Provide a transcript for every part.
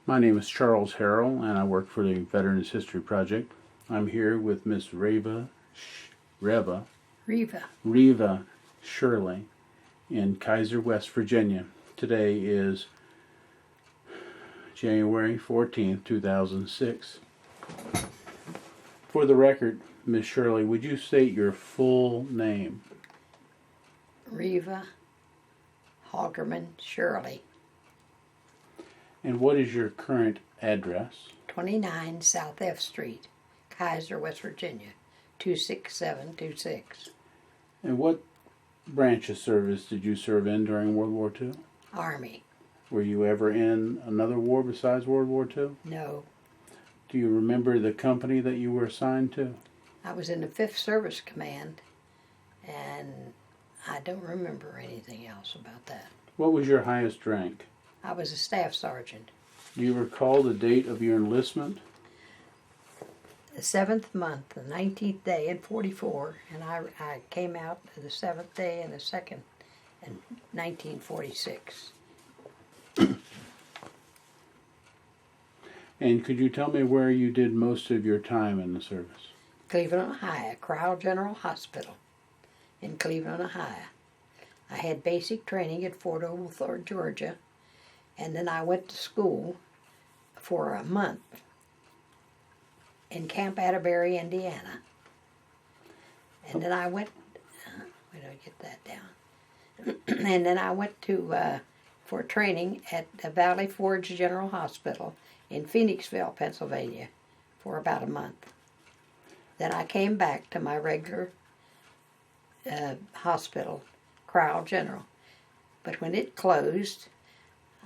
My name is Charles Harrell, and I work for the Veterans History Project. I'm here with Miss Reva Reva. Reva Shirley in Kaiser, West Virginia. Today is January 14th, 2006. For the record, Miss Shirley, would you state your full name? Reva Halterman Shirley. And what is your current address? 29 South F Street, Kaiser, West Virginia, 26726. And what branch of service did you serve in during World War II? Army. Were you ever in another war besides World War II? No. Do you remember the company that you were assigned to? I was in the 5th Service Command, and I don't remember anything else about that. What was your highest rank? I was a staff sergeant. Do you recall the date of your enlistment? The 7th month, the 19th day in 44, and I came out the 7th day and the 2nd in 1946. And could you tell me where you did most of your time in the service? Cleveland, Ohio, Crowell General Hospital in Cleveland, Ohio. I had basic training at Fort Oglethorpe, Georgia, and then I went to school for a month in Camp Attaberry, Indiana. And then I went, where do I get that down? And then I went to for training at the Valley Forge General Hospital in Phoenixville, Pennsylvania, for about a month. Then I came back to my regular hospital, Crowell General. But when it closed,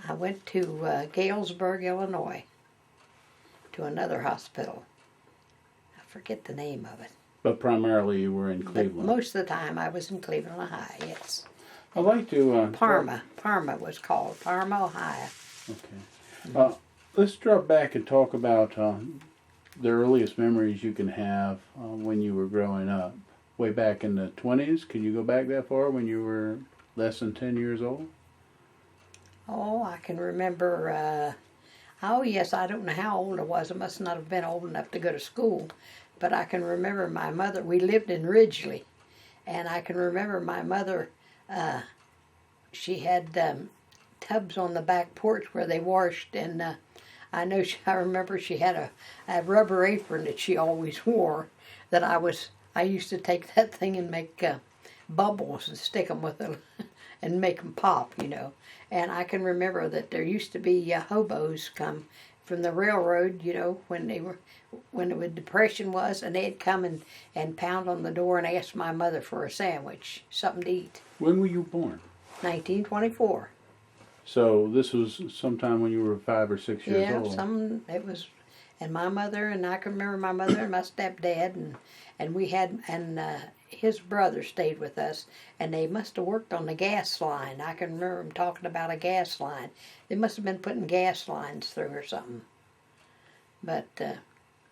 I went to Galesburg, Illinois, to another hospital. I forget the name of it. But primarily you were in But Cleveland. most of the time I was in Cleveland, Ohio, yes. I'd like to... Parma was called, Parma, Ohio. Okay. Let's drop back and talk about the earliest memories you can have when you were growing up. Way back in the 20s, can you go back that far when you were less than 10 years old? Oh, I can remember, oh yes, I don't know how old I was. I must not have been old enough to go to school. But I can remember my mother, we lived in Ridgely, and I can remember my mother, she had tubs on the back porch where they washed, and I remember she had a rubber apron that she always wore that I used to take that thing and make bubbles and stick them with it and make them pop, you know. And I can remember that there used to be hobos come from the railroad, you know, when the Depression was, and they'd come and pound on the door and ask my mother for a sandwich, something to eat. When were you born? 1924. So this was sometime when you were 5 or 6 years old. Yeah, it was, and my mother, and I can remember my mother and my stepdad, and we had, and his brother stayed with us, and they must have worked on the gas line. I can remember them talking about a gas line. They must have been putting gas lines through or something. But,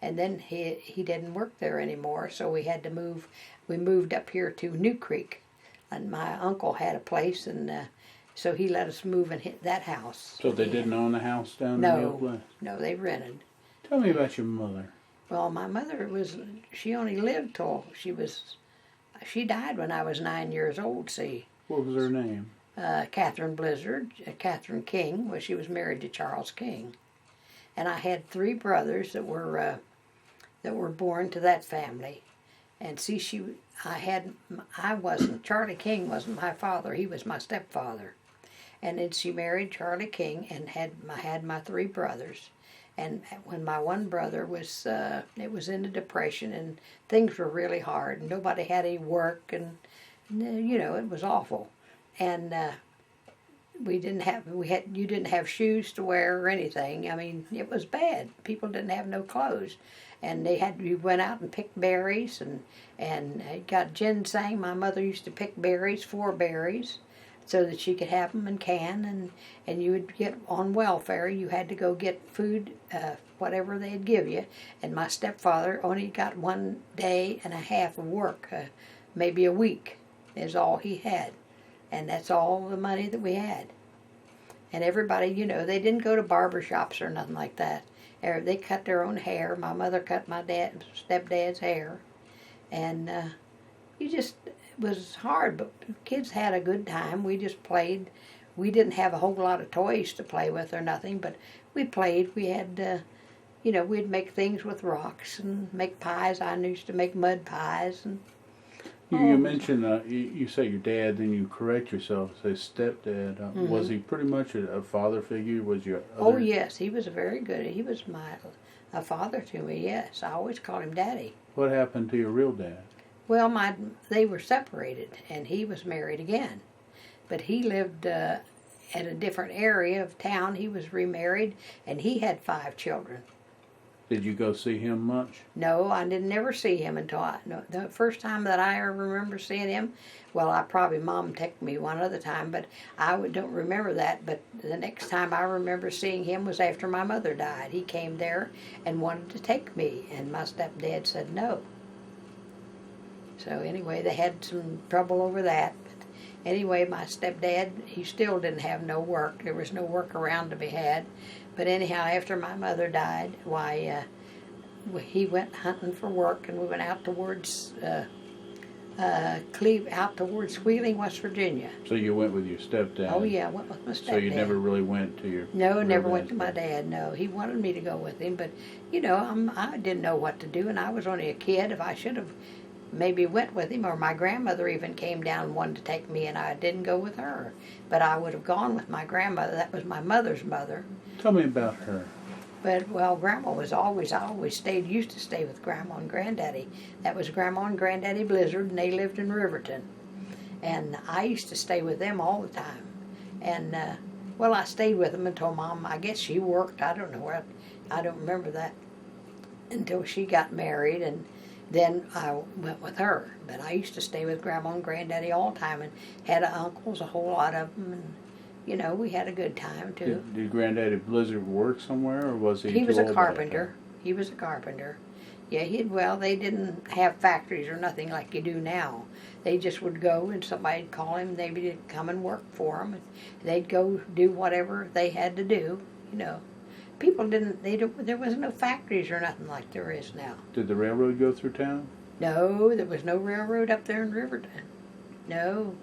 and then he didn't work there anymore, so we had to move. We moved up here to New Creek, and my uncle had a place, and so he let us move and hit that house. So they didn't own the house down in the Oak West? No, they rented. Tell me about your mother. Well, my mother she only lived till she died when I was 9 years old, see. What was her name? Catherine Blizzard, Catherine King. Well, she was married to Charles King. And I had 3 brothers that were born to that family. And see, Charlie King wasn't my father, he was my stepfather. And then she married Charlie King and had my 3 brothers. And when my one brother it was in the Depression, and things were really hard, and nobody had any work, and you know, it was awful. And you didn't have shoes to wear or anything. I mean, it was bad. People didn't have no clothes, and we went out and picked berries, and got ginseng. My mother used to pick berries, 4 berries, so that she could have them in can, and you would get on welfare. You had to go get food, whatever they'd give you. And my stepfather only got 1 day and a half of work, maybe a week is all he had. And that's all the money that we had. And everybody, you know, they didn't go to barber shops or nothing like that. They cut their own hair. My mother cut my stepdad's hair. And it was hard, but kids had a good time. We just played. We didn't have a whole lot of toys to play with or nothing, but we played. We had, you know, we'd make things with rocks and make pies. I used to make mud pies. And You mentioned, you say your dad, then you correct yourself, say stepdad. Was he pretty much a father figure? Was your other... Oh, yes, he was he was a father to me, yes. I always called him Daddy. What happened to your real dad? Well, they were separated, and he was married again. But he lived at a different area of town. He was remarried, and he had 5 children. Did you go see him much? No, I didn't never see him until the first time that I ever remember seeing him. Well, Mom took me one other time, but I don't remember that. But the next time I remember seeing him was after my mother died. He came there and wanted to take me, and my stepdad said no. So anyway, they had some trouble over that. But anyway, my stepdad, he still didn't have no work. There was no work around to be had. But anyhow, after my mother died, he went hunting for work, and we went out towards Wheeling, West Virginia. So you went with your stepdad? Oh yeah, I went with my stepdad. So you never really went to your... No, never went to my dad, no. He wanted me to go with him, but, you know, I didn't know what to do, and I was only a kid. If I should have maybe went with him, or my grandmother even came down and wanted to take me, and I didn't go with her. But I would have gone with my grandmother. That was my mother's mother. Tell me about her. But, well, Grandma was I always used to stay with Grandma and Granddaddy. That was Grandma and Granddaddy Blizzard, and they lived in Riverton. And I used to stay with them all the time. And, well, I stayed with them until Mom, I guess she worked, I don't know, I don't remember that, until she got married, and then I went with her. But I used to stay with Grandma and Granddaddy all the time, and had uncles, a whole lot of them, and you know, we had a good time, too. Did Granddaddy Blizzard work somewhere, or was he... He was a carpenter. He was a carpenter. Yeah, they didn't have factories or nothing like you do now. They just would go, and somebody'd call him, maybe to come and work for them. And they'd go do whatever they had to do, you know. People there was no factories or nothing like there is now. Did the railroad go through town? No, there was no railroad up there in Riverton. No.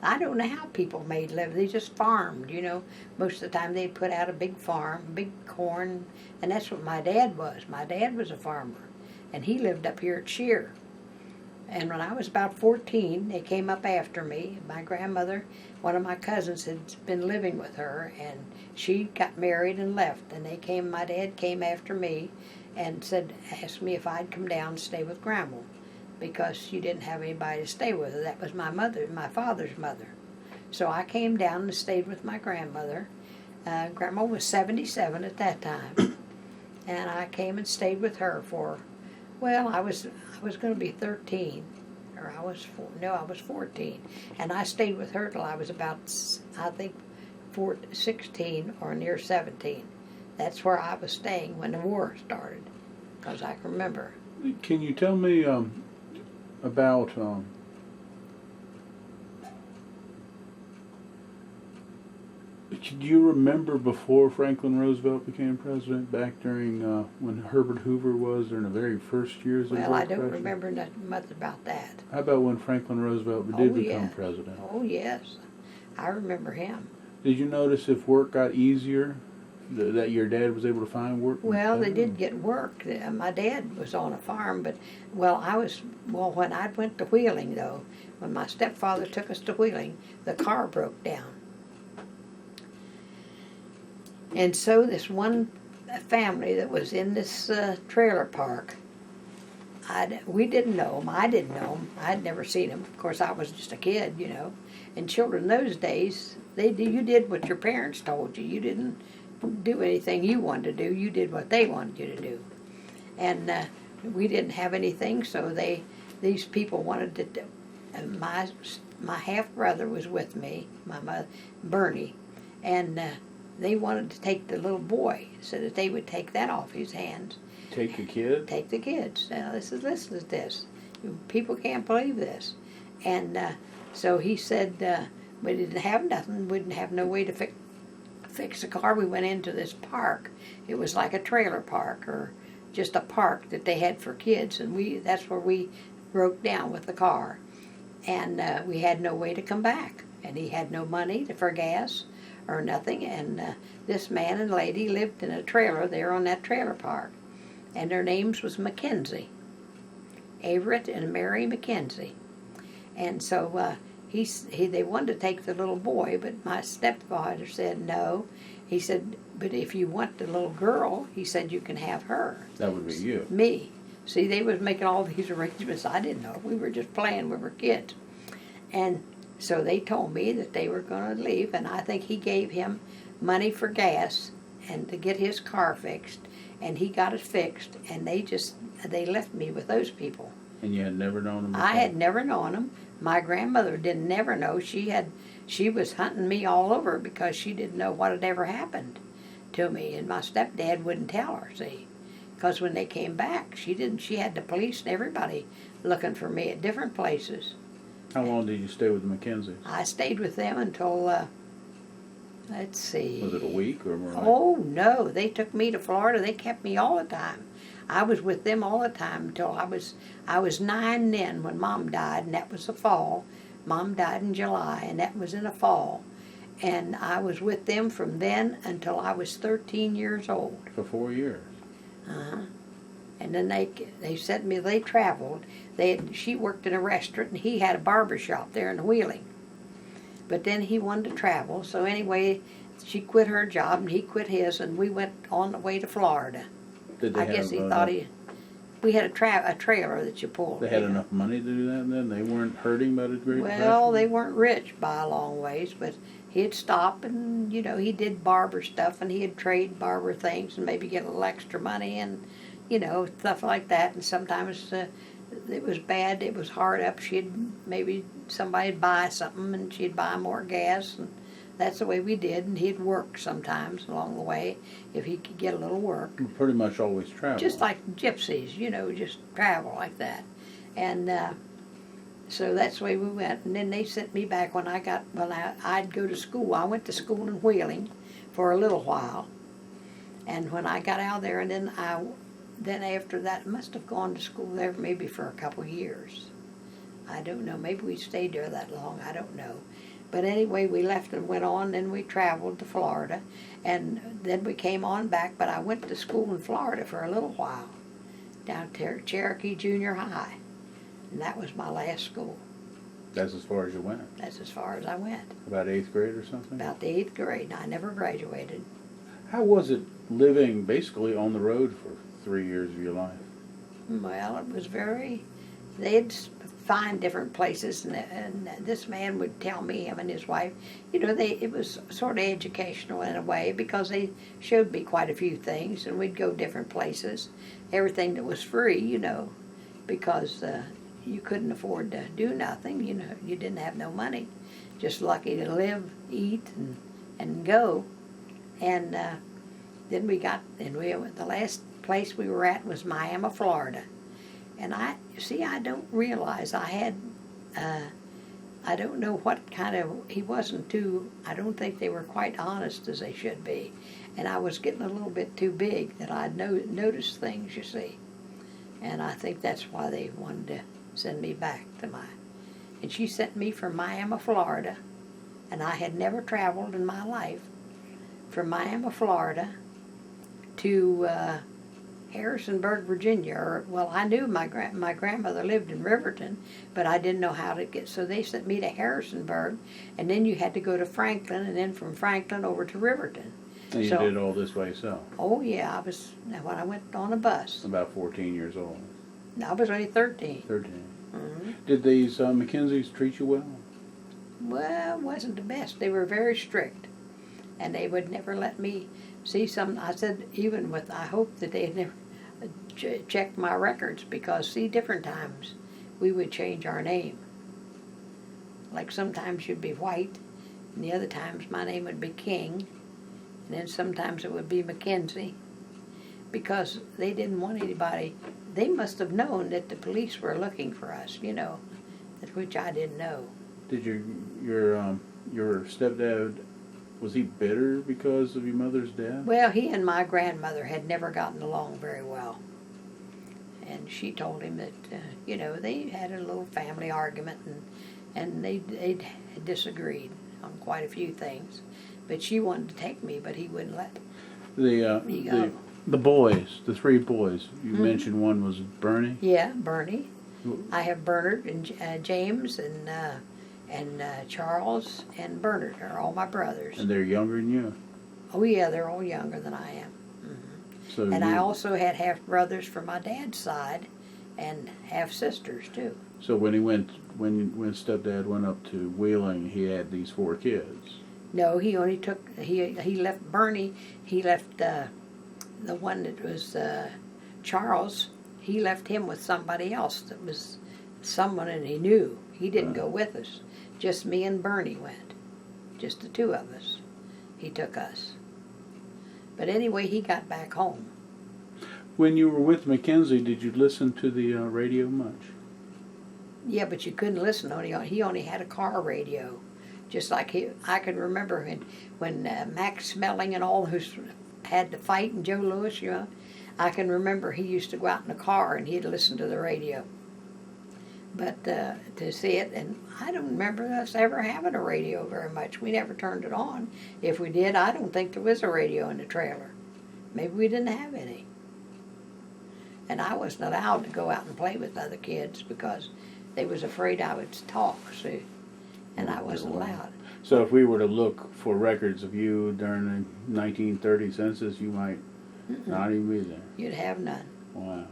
I don't know how people made live. They just farmed, you know. Most of the time they'd put out a big farm, big corn, and that's what my dad was. My dad was a farmer, and he lived up here at Shear. And when I was about 14, they came up after me. My grandmother, one of my cousins, had been living with her, and she got married and left. And my dad came after me and asked me if I'd come down and stay with Grandma, because she didn't have anybody to stay with her. That was my father's mother. So I came down and stayed with my grandmother. Grandma was 77 at that time. And I came and stayed with her I was going to be 13. Or I was 14. And I stayed with her till I was about, I think, 16 or near 17. That's where I was staying when the war started, because I can remember. Can you tell me... about do you remember before Franklin Roosevelt became president, back during when Herbert Hoover was during the very first years of the Well, I don't remember much about that. How about when Franklin Roosevelt did become president? Oh, yes. I remember him. Did you notice if work got easier, that your dad was able to find work? Well, they did get work. My dad was on a farm, but, when I went to Wheeling, though, when my stepfather took us to Wheeling, the car broke down. And so this one family that was in this trailer park, we didn't know them. I didn't know them. I'd never seen them. Of course, I was just a kid, you know. And children those days, you did what your parents told you. You didn't do anything you wanted to do. You did what they wanted you to do. And we didn't have anything, so these people wanted to do. And my half-brother was with me, my mother, Bernie, and they wanted to take the little boy so that they would take that off his hands. Take the kids? Take the kids. Now, listen to this. People can't believe this. And so he said, we didn't have nothing. We didn't have no way to fix the car, we went into this park. It was like a trailer park or just a park that they had for kids, and that's where we broke down with the car. And we had no way to come back, and he had no money for gas or nothing, and this man and lady lived in a trailer there on that trailer park, and their names was Mackenzie, Everett and Mary Mackenzie. And so they wanted to take the little boy, but my stepfather said no. He said, but if you want the little girl, he said, you can have her. That would be you. Me. See, they was making all these arrangements. I didn't know. We were just playing. We were kids. And so they told me that they were going to leave, and I think he gave him money for gas and to get his car fixed, and he got it fixed, and they left me with those people. And you had never known them before? I had never known them. My grandmother didn't never know. She was hunting me all over because she didn't know what had ever happened to me, and my stepdad wouldn't tell her, see. Because when they came back, she had the police and everybody looking for me at different places. How long did you stay with the Mackenzies? I stayed with them until, let's see. Was it a week or more? Oh, no. They took me to Florida. They kept me all the time. I was with them all the time until I was 9 then when Mom died, and that was the fall. Mom died in July, and that was in the fall. And I was with them from then until I was 13 years old. For 4 years? Uh-huh. And then they sent me, they traveled. She worked in a restaurant, and he had a barber shop there in Wheeling. But then he wanted to travel, so anyway, she quit her job, and he quit his, and we went on the way to Florida. I guess he thought we had a trailer that you pulled. They had enough money to do that then? They weren't hurting by the Great Depression? Well, they weren't rich by a long ways, but he'd stop and, he did barber stuff, and he'd trade barber things and maybe get a little extra money and, stuff like that. And sometimes it was bad, it was hard up. Somebody'd buy something and she'd buy more gas, and that's the way we did. And he'd work sometimes along the way if he could get a little work. You pretty much always travel. Just like gypsies, just travel like that. And so that's the way we went. And then they sent me back when I'd go to school. I went to school in Wheeling for a little while. And when I got out there, and then after that, I must have gone to school there maybe for a couple of years. I don't know. Maybe we stayed there that long. I don't know. But anyway, we left and went on, and we traveled to Florida. And then we came on back, but I went to school in Florida for a little while, down to Cherokee Junior High. And that was my last school. That's as far as you went? That's as far as I went. About 8th grade or something? About the 8th grade. I never graduated. How was it living basically on the road for 3 years of your life? Well, it was they'd find different places, and this man would tell me, him and his wife, it was sort of educational in a way, because they showed me quite a few things, and we'd go different places, everything that was free, because you couldn't afford to do nothing, you didn't have no money, just lucky to live, eat, and go. And then the last place we were at was Miami, Florida. And I don't realize I don't know what he wasn't I don't think they were quite honest as they should be. And I was getting a little bit too big that I'd noticed things, you see. And I think that's why they wanted to send me back and she sent me from Miami, Florida, and I had never traveled in my life, from Miami, Florida to Harrisonburg, Virginia. I knew my grandmother lived in Riverton, but I didn't know how to get, so they sent me to Harrisonburg, and then you had to go to Franklin, and then from Franklin over to Riverton. And you did all this by yourself? Oh yeah, when I went on a bus. About 14 years old? I was only 13. 13. Mm-hmm. Did these Mackenzies treat you well? Well, it wasn't the best. They were very strict, and they would never let me see some. I said, I hope that they'd never checked my records, because different times we would change our name. Like sometimes you'd be White, and the other times my name would be King, and then sometimes it would be Mackenzie, because they didn't want anybody. They must have known that the police were looking for us, which I didn't know. Did your stepdad Was he bitter because of your mother's death? Well, he and my grandmother had never gotten along very well. And she told him that, they had a little family argument and they disagreed on quite a few things. But she wanted to take me, but he wouldn't let me go. The boys, the three boys, you mentioned one was Bernie? Yeah, Bernie. I have Bernard and James and Charles and Bernard are all my brothers. And they're younger than you? Oh yeah, they're all younger than I am. So and I also had half brothers from my dad's side, and half sisters too. So when stepdad went up to Wheeling, he had these 4 kids. No, he only took he left Bernie. He left the one that was Charles. He left him with somebody else that was someone and he knew. He didn't go with us. Just me and Bernie went. Just the 2 of us. He took us. But anyway, he got back home. When you were with Mackenzie, did you listen to the radio much? Yeah, but you couldn't listen. He only had a car radio. Just like I can remember when Max Smelling and all those had to fight, and Joe Lewis, I can remember he used to go out in the car and he'd listen to the radio. But to see it, and I don't remember us ever having a radio very much. We never turned it on. If we did, I don't think there was a radio in the trailer. Maybe we didn't have any. And I wasn't allowed to go out and play with other kids because they was afraid I would talk, see, and I wasn't allowed. So if we were to look for records of you during the 1930 census, you might not even be there. You'd have none. Wow.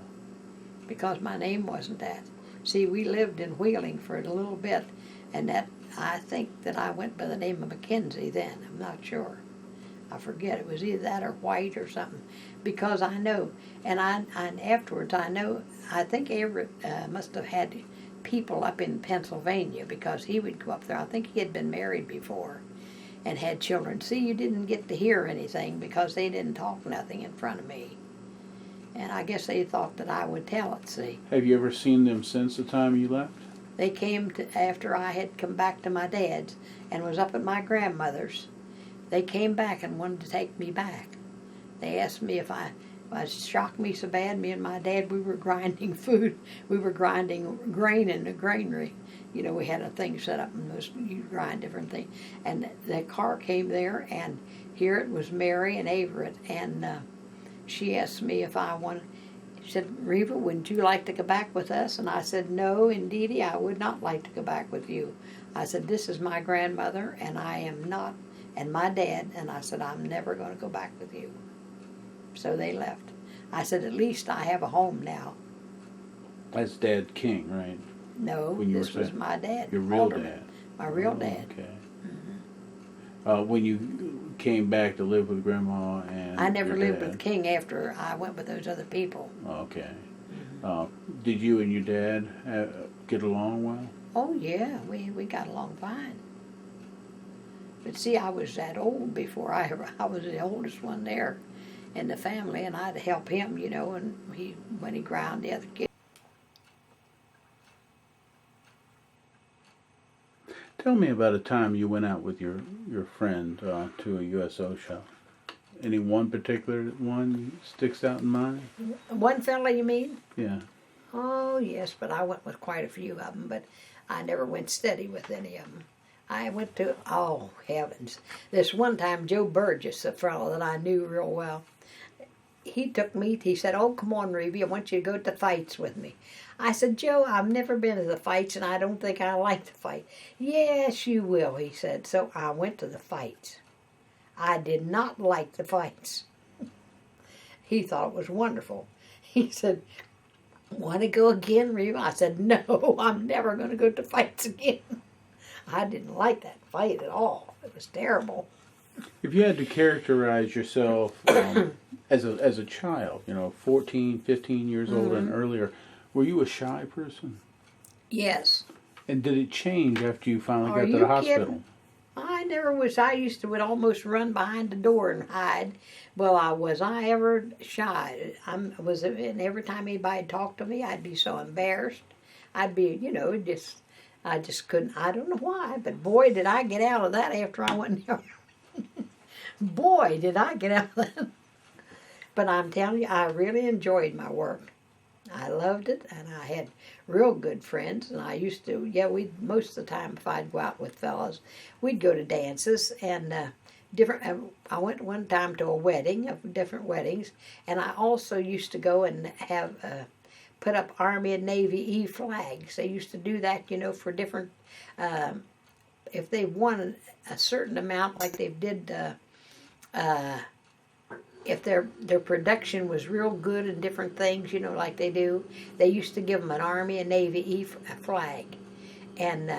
Because my name wasn't that. See, we lived in Wheeling for a little bit, and I think that I went by the name of Mackenzie then. I'm not sure. I forget. It was either that or White or something. Because I know, and afterwards I think Everett must have had people up in Pennsylvania because he would go up there. I think he had been married before and had children. See, you didn't get to hear anything because they didn't talk nothing in front of me. And I guess they thought that I would tell it, see. Have you ever seen them since the time you left? They came after I had come back to my dad's and was up at my grandmother's. They came back and wanted to take me back. They asked me if I shocked me so bad. Me and my dad, we were grinding food. We were grinding grain in the granary. We had a thing set up and you grind different things. And the car came there, and here it was Mary and Everett, and she asked me if I wanted. She said, "Reva, wouldn't you like to go back with us?" And I said, "No, indeedy, I would not like to go back with you." I said, "This is my grandmother, and I am not, and my dad," and I said, "I'm never going to go back with you." So they left. I said, "At least I have a home now." That's Dad King, right? No, this was my dad. Your real Halterman, dad? My real dad. Okay. When you came back to live with Grandma and I never your lived dad. with King after I went with those other people. Okay. Did you and your dad get along well? Oh, yeah, we got along fine. But see, I was that old before I was the oldest one there in the family, and I'd help him, and when he ground the other kids. Tell me about a time you went out with your friend to a USO show. Any one particular one sticks out in mind? One fella, you mean? Yeah. Oh, yes, but I went with quite a few of them, but I never went steady with any of them. I went to, oh, heavens. This one time, Joe Burgess, a fellow that I knew real well, he took me, he said, "Oh, come on, Reva, I want you to go to the fights with me." I said, "Joe, I've never been to the fights, and I don't think I like to fight." "Yes, you will," he said. So I went to the fights. I did not like the fights. He thought it was wonderful. He said, "Want to go again, Reva?" I said, "No, I'm never going to go to fights again." I didn't like that fight at all. It was terrible. If you had to characterize yourself as a child, 14, 15 years old and earlier, were you a shy person? Yes. And did it change after you finally Are got to you the hospital? kidding? I never was. I would almost run behind the door and hide. Well, I ever shy? And every time anybody talked to me, I'd be so embarrassed. I'd be, I just couldn't. I don't know why, but boy, did I get out of that after I went there. Boy, did I get out of that. But I'm telling you, I really enjoyed my work. I loved it, and I had real good friends. And I used to, we most of the time, if I'd go out with fellas, we'd go to dances and different. I went one time to a wedding of different weddings, and I also used to go and have put up Army and Navy E flags. They used to do that, for different. If they won a certain amount, like they did. If their production was real good in different things, like they do, they used to give them an Army and Navy E flag, and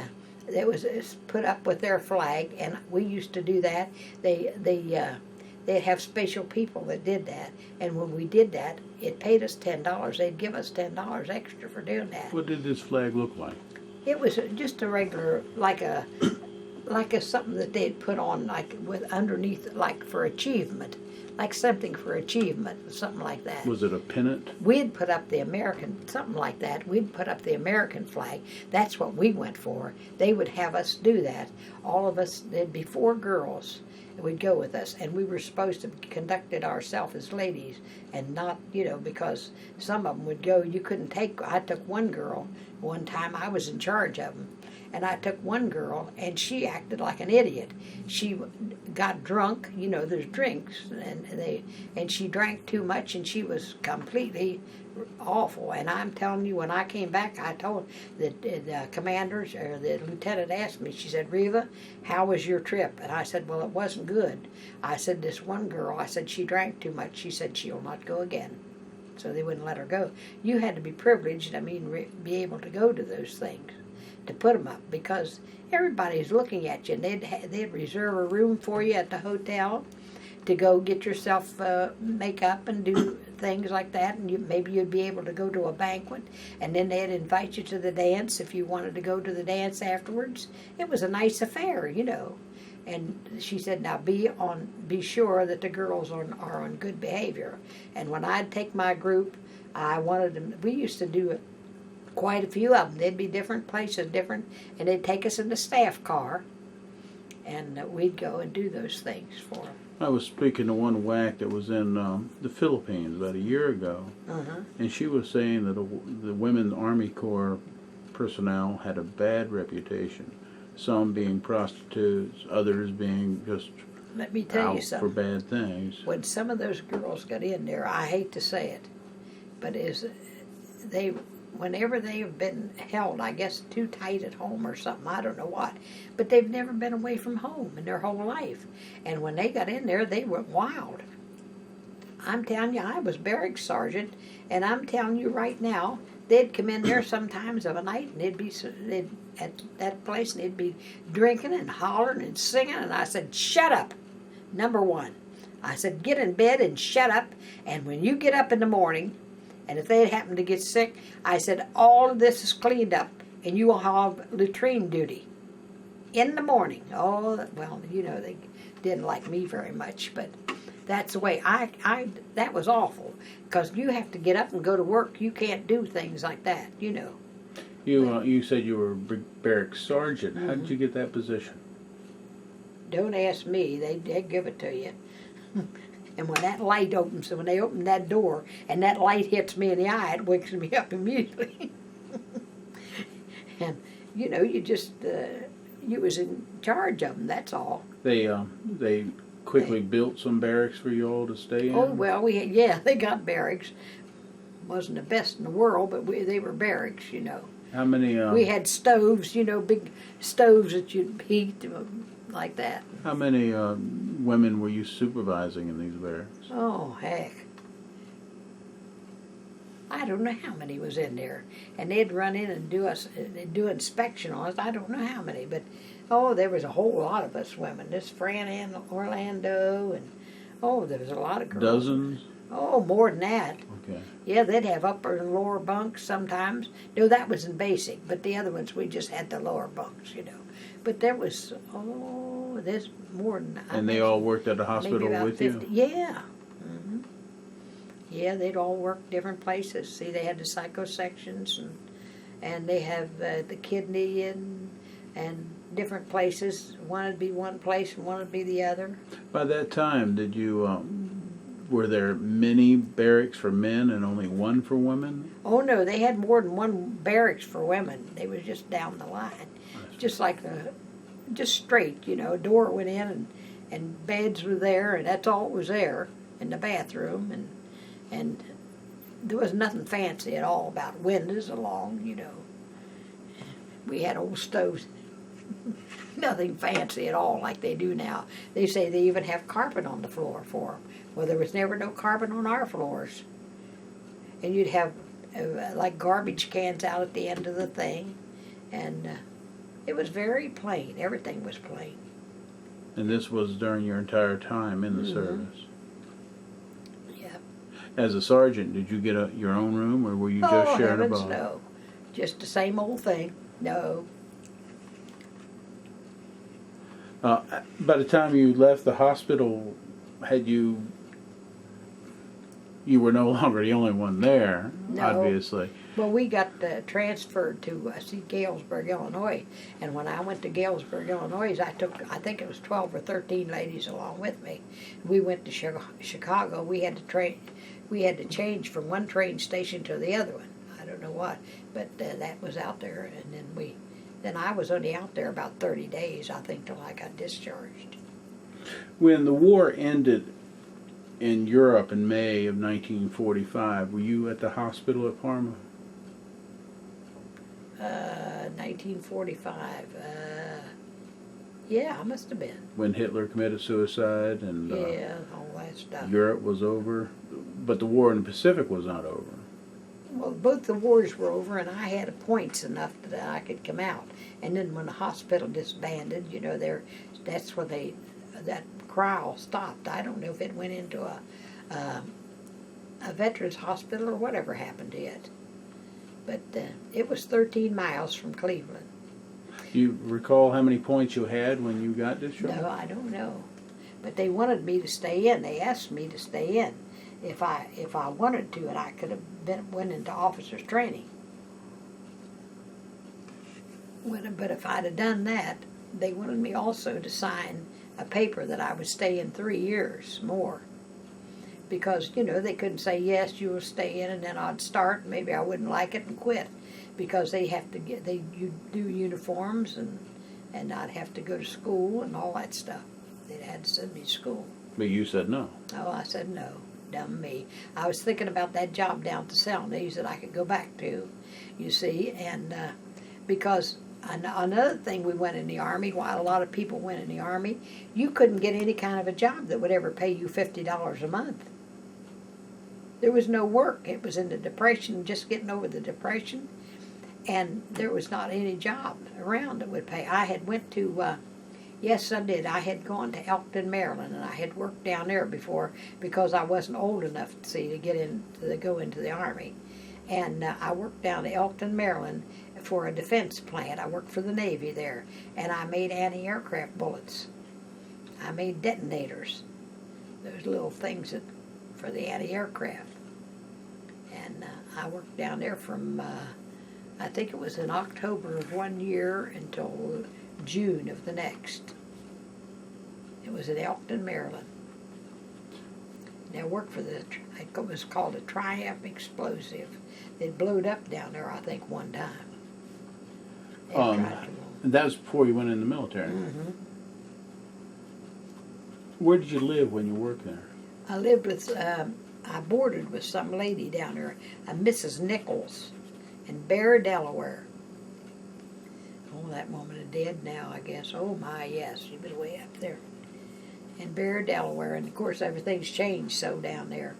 it was put up with their flag. And we used to do that. They'd have special people that did that, and when we did that, it paid us $10. They'd give us $10 extra for doing that. What did this flag look like? It was just a regular, like a something that they'd put on, like with underneath, like for achievement. Like something for achievement, something like that. Was it a pennant? We'd put up the American, something like that. We'd put up the American flag. That's what we went for. They would have us do that. All of us, there'd be 4 girls that would go with us, and we were supposed to conduct it ourselves as ladies, and not, because some of them would go, you couldn't take, I took one girl, one time I was in charge of them, and I took one girl, and she acted like an idiot. She got drunk, there's drinks, and she drank too much, and she was completely awful. And I'm telling you, when I came back, I told the commanders, or the lieutenant asked me, she said, Reva, how was your trip? And I said, well, it wasn't good. I said, this one girl, I said, she drank too much. She said, she'll not go again. So they wouldn't let her go. You had to be privileged, be able to go to those things, to put them up, because everybody's looking at you, and they'd reserve a room for you at the hotel to go get yourself makeup and do things like that, and maybe you'd be able to go to a banquet, and then they'd invite you to the dance if you wanted to go to the dance afterwards. It was a nice affair, And she said, now be sure that the girls are on good behavior. And when I'd take my group, I wanted them. We used to do it. Quite a few of them. They'd be different places, and they'd take us in the staff car, and we'd go and do those things for them. I was speaking to one WAAC that was in the Philippines about a year ago, and she was saying that the women Army Corps personnel had a bad reputation. Some being prostitutes, others being just Let me tell you out something. for bad things. When some of those girls got in there, I hate to say it, but whenever they have been held, I guess, too tight at home or something, I don't know what, but they've never been away from home in their whole life. And when they got in there, they went wild. I'm telling you, I was barracks sergeant, and I'm telling you right now, they'd come in there sometimes of a night, and they'd at that place, and they'd be drinking and hollering and singing, and I said, shut up, number one. I said, get in bed and shut up, and when you get up in the morning, and if they happen to get sick, I said, all of this is cleaned up, and you will have latrine duty in the morning. Oh, well, they didn't like me very much, but that's the way. That was awful, because you have to get up and go to work. You can't do things like that, You said you were a barracks sergeant. How did you get that position? Don't ask me. They give it to you. And when that light opens, so when they open that door and that light hits me in the eye, it wakes me up immediately. And you just you was in charge of them. That's all. They quickly built some barracks for you all to stay in. Oh well, they got barracks. Wasn't the best in the world, but they were barracks. How many? We had stoves. Big stoves that you'd heat like that. How many women were you supervising in these barracks? Oh, heck. I don't know how many was in there. And they'd run in and do inspection on us. I don't know how many, but, there was a whole lot of us women. This Fran and Orlando, and, there was a lot of girls. Dozens? Oh, more than that. Okay. Yeah, they'd have upper and lower bunks sometimes. No, that was in basic, but the other ones, we just had the lower bunks, But there was, there's more than... And they all worked at the hospital with 50. you? Yeah. Mm-hmm. Yeah, they'd all work different places. See, they had the psycho sections, and they have the kidney and different places. One would be one place and one would be the other. By that time, did you, were there many barracks for men and only one for women? Oh no, they had more than one barracks for women. They was just down the line, just like just straight. You know, a door went in and beds were there, and that's all it was there, in the bathroom, and there was nothing fancy at all about windows along. You know, we had old stoves. Nothing fancy at all like they do now. They say they even have carpet on the floor for them. Well, there was never no carpet on our floors. And you'd have like garbage cans out at the end of the thing. And it was very plain. Everything was plain. And this was during your entire time in the service? Yeah. As a sergeant, did you get your own room, or were you just sharing a bunk? No. Just the same old thing. No. By the time you left the hospital, you were no longer the only one there, No. obviously. Well, we got transferred to Galesburg, Illinois, and when I went to Galesburg, Illinois, I think it was 12 or 13 ladies along with me. We went to Chicago. We had to change from one train station to the other one. I don't know what, but that was out there, and then I was only out there about 30 days, I think, till I got discharged. When the war ended in Europe in May of 1945, were you at the hospital at Parma? 1945. Yeah, I must have been. When Hitler committed suicide and Yeah, all that stuff. Europe was over, but the war in the Pacific was not over. Well, both the wars were over, and I had points enough that I could come out. And then when the hospital disbanded, you know, that's where that crowd stopped. I don't know if it went into a veterans hospital or whatever happened to it. But it was 13 miles from Cleveland. You recall how many points you had when you got discharged? No, I don't know. But they wanted me to stay in. They asked me to stay in if I wanted to, and I could have went into officers training. But if I'd have done that, they wanted me also to sign a paper that I would stay in 3 years more. Because, you know, they couldn't say, yes, you will stay in, and then I'd start, and maybe I wouldn't like it and quit. Because you do uniforms, and I'd have to go to school and all that stuff. They'd had to send me to school. But you said no. Oh, I said no. Dumb me. I was thinking about that job down at the Salnies that I could go back to, you see, and because another thing, we went in the Army. While a lot of people went in the Army, you couldn't get any kind of a job that would ever pay you $50 a month. There was no work. It was in the Depression, just getting over the Depression, and there was not any job around that would pay. I had went to, yes, I did. I had gone to Elkton, Maryland, and I had worked down there before because I wasn't old enough to go into the Army. And I worked down to Elkton, Maryland for a defense plant. I worked for the Navy there, and I made anti-aircraft bullets. I made detonators, those little things for the anti-aircraft. And I worked down there from, I think it was in October of one year until June of the next. It was in Elkton, Maryland. And I worked for it was called a Triumph Explosive. They'd blowed up down there, I think, one time. And that was before you went in the military. Mm-hmm. Where did you live when you worked there? I lived with, I boarded with some lady down there, a Mrs. Nichols, in Bear, Delaware. Oh, that woman is dead now, I guess. Oh my, yes, she was way up there. In Bear, Delaware, and of course everything's changed so down there.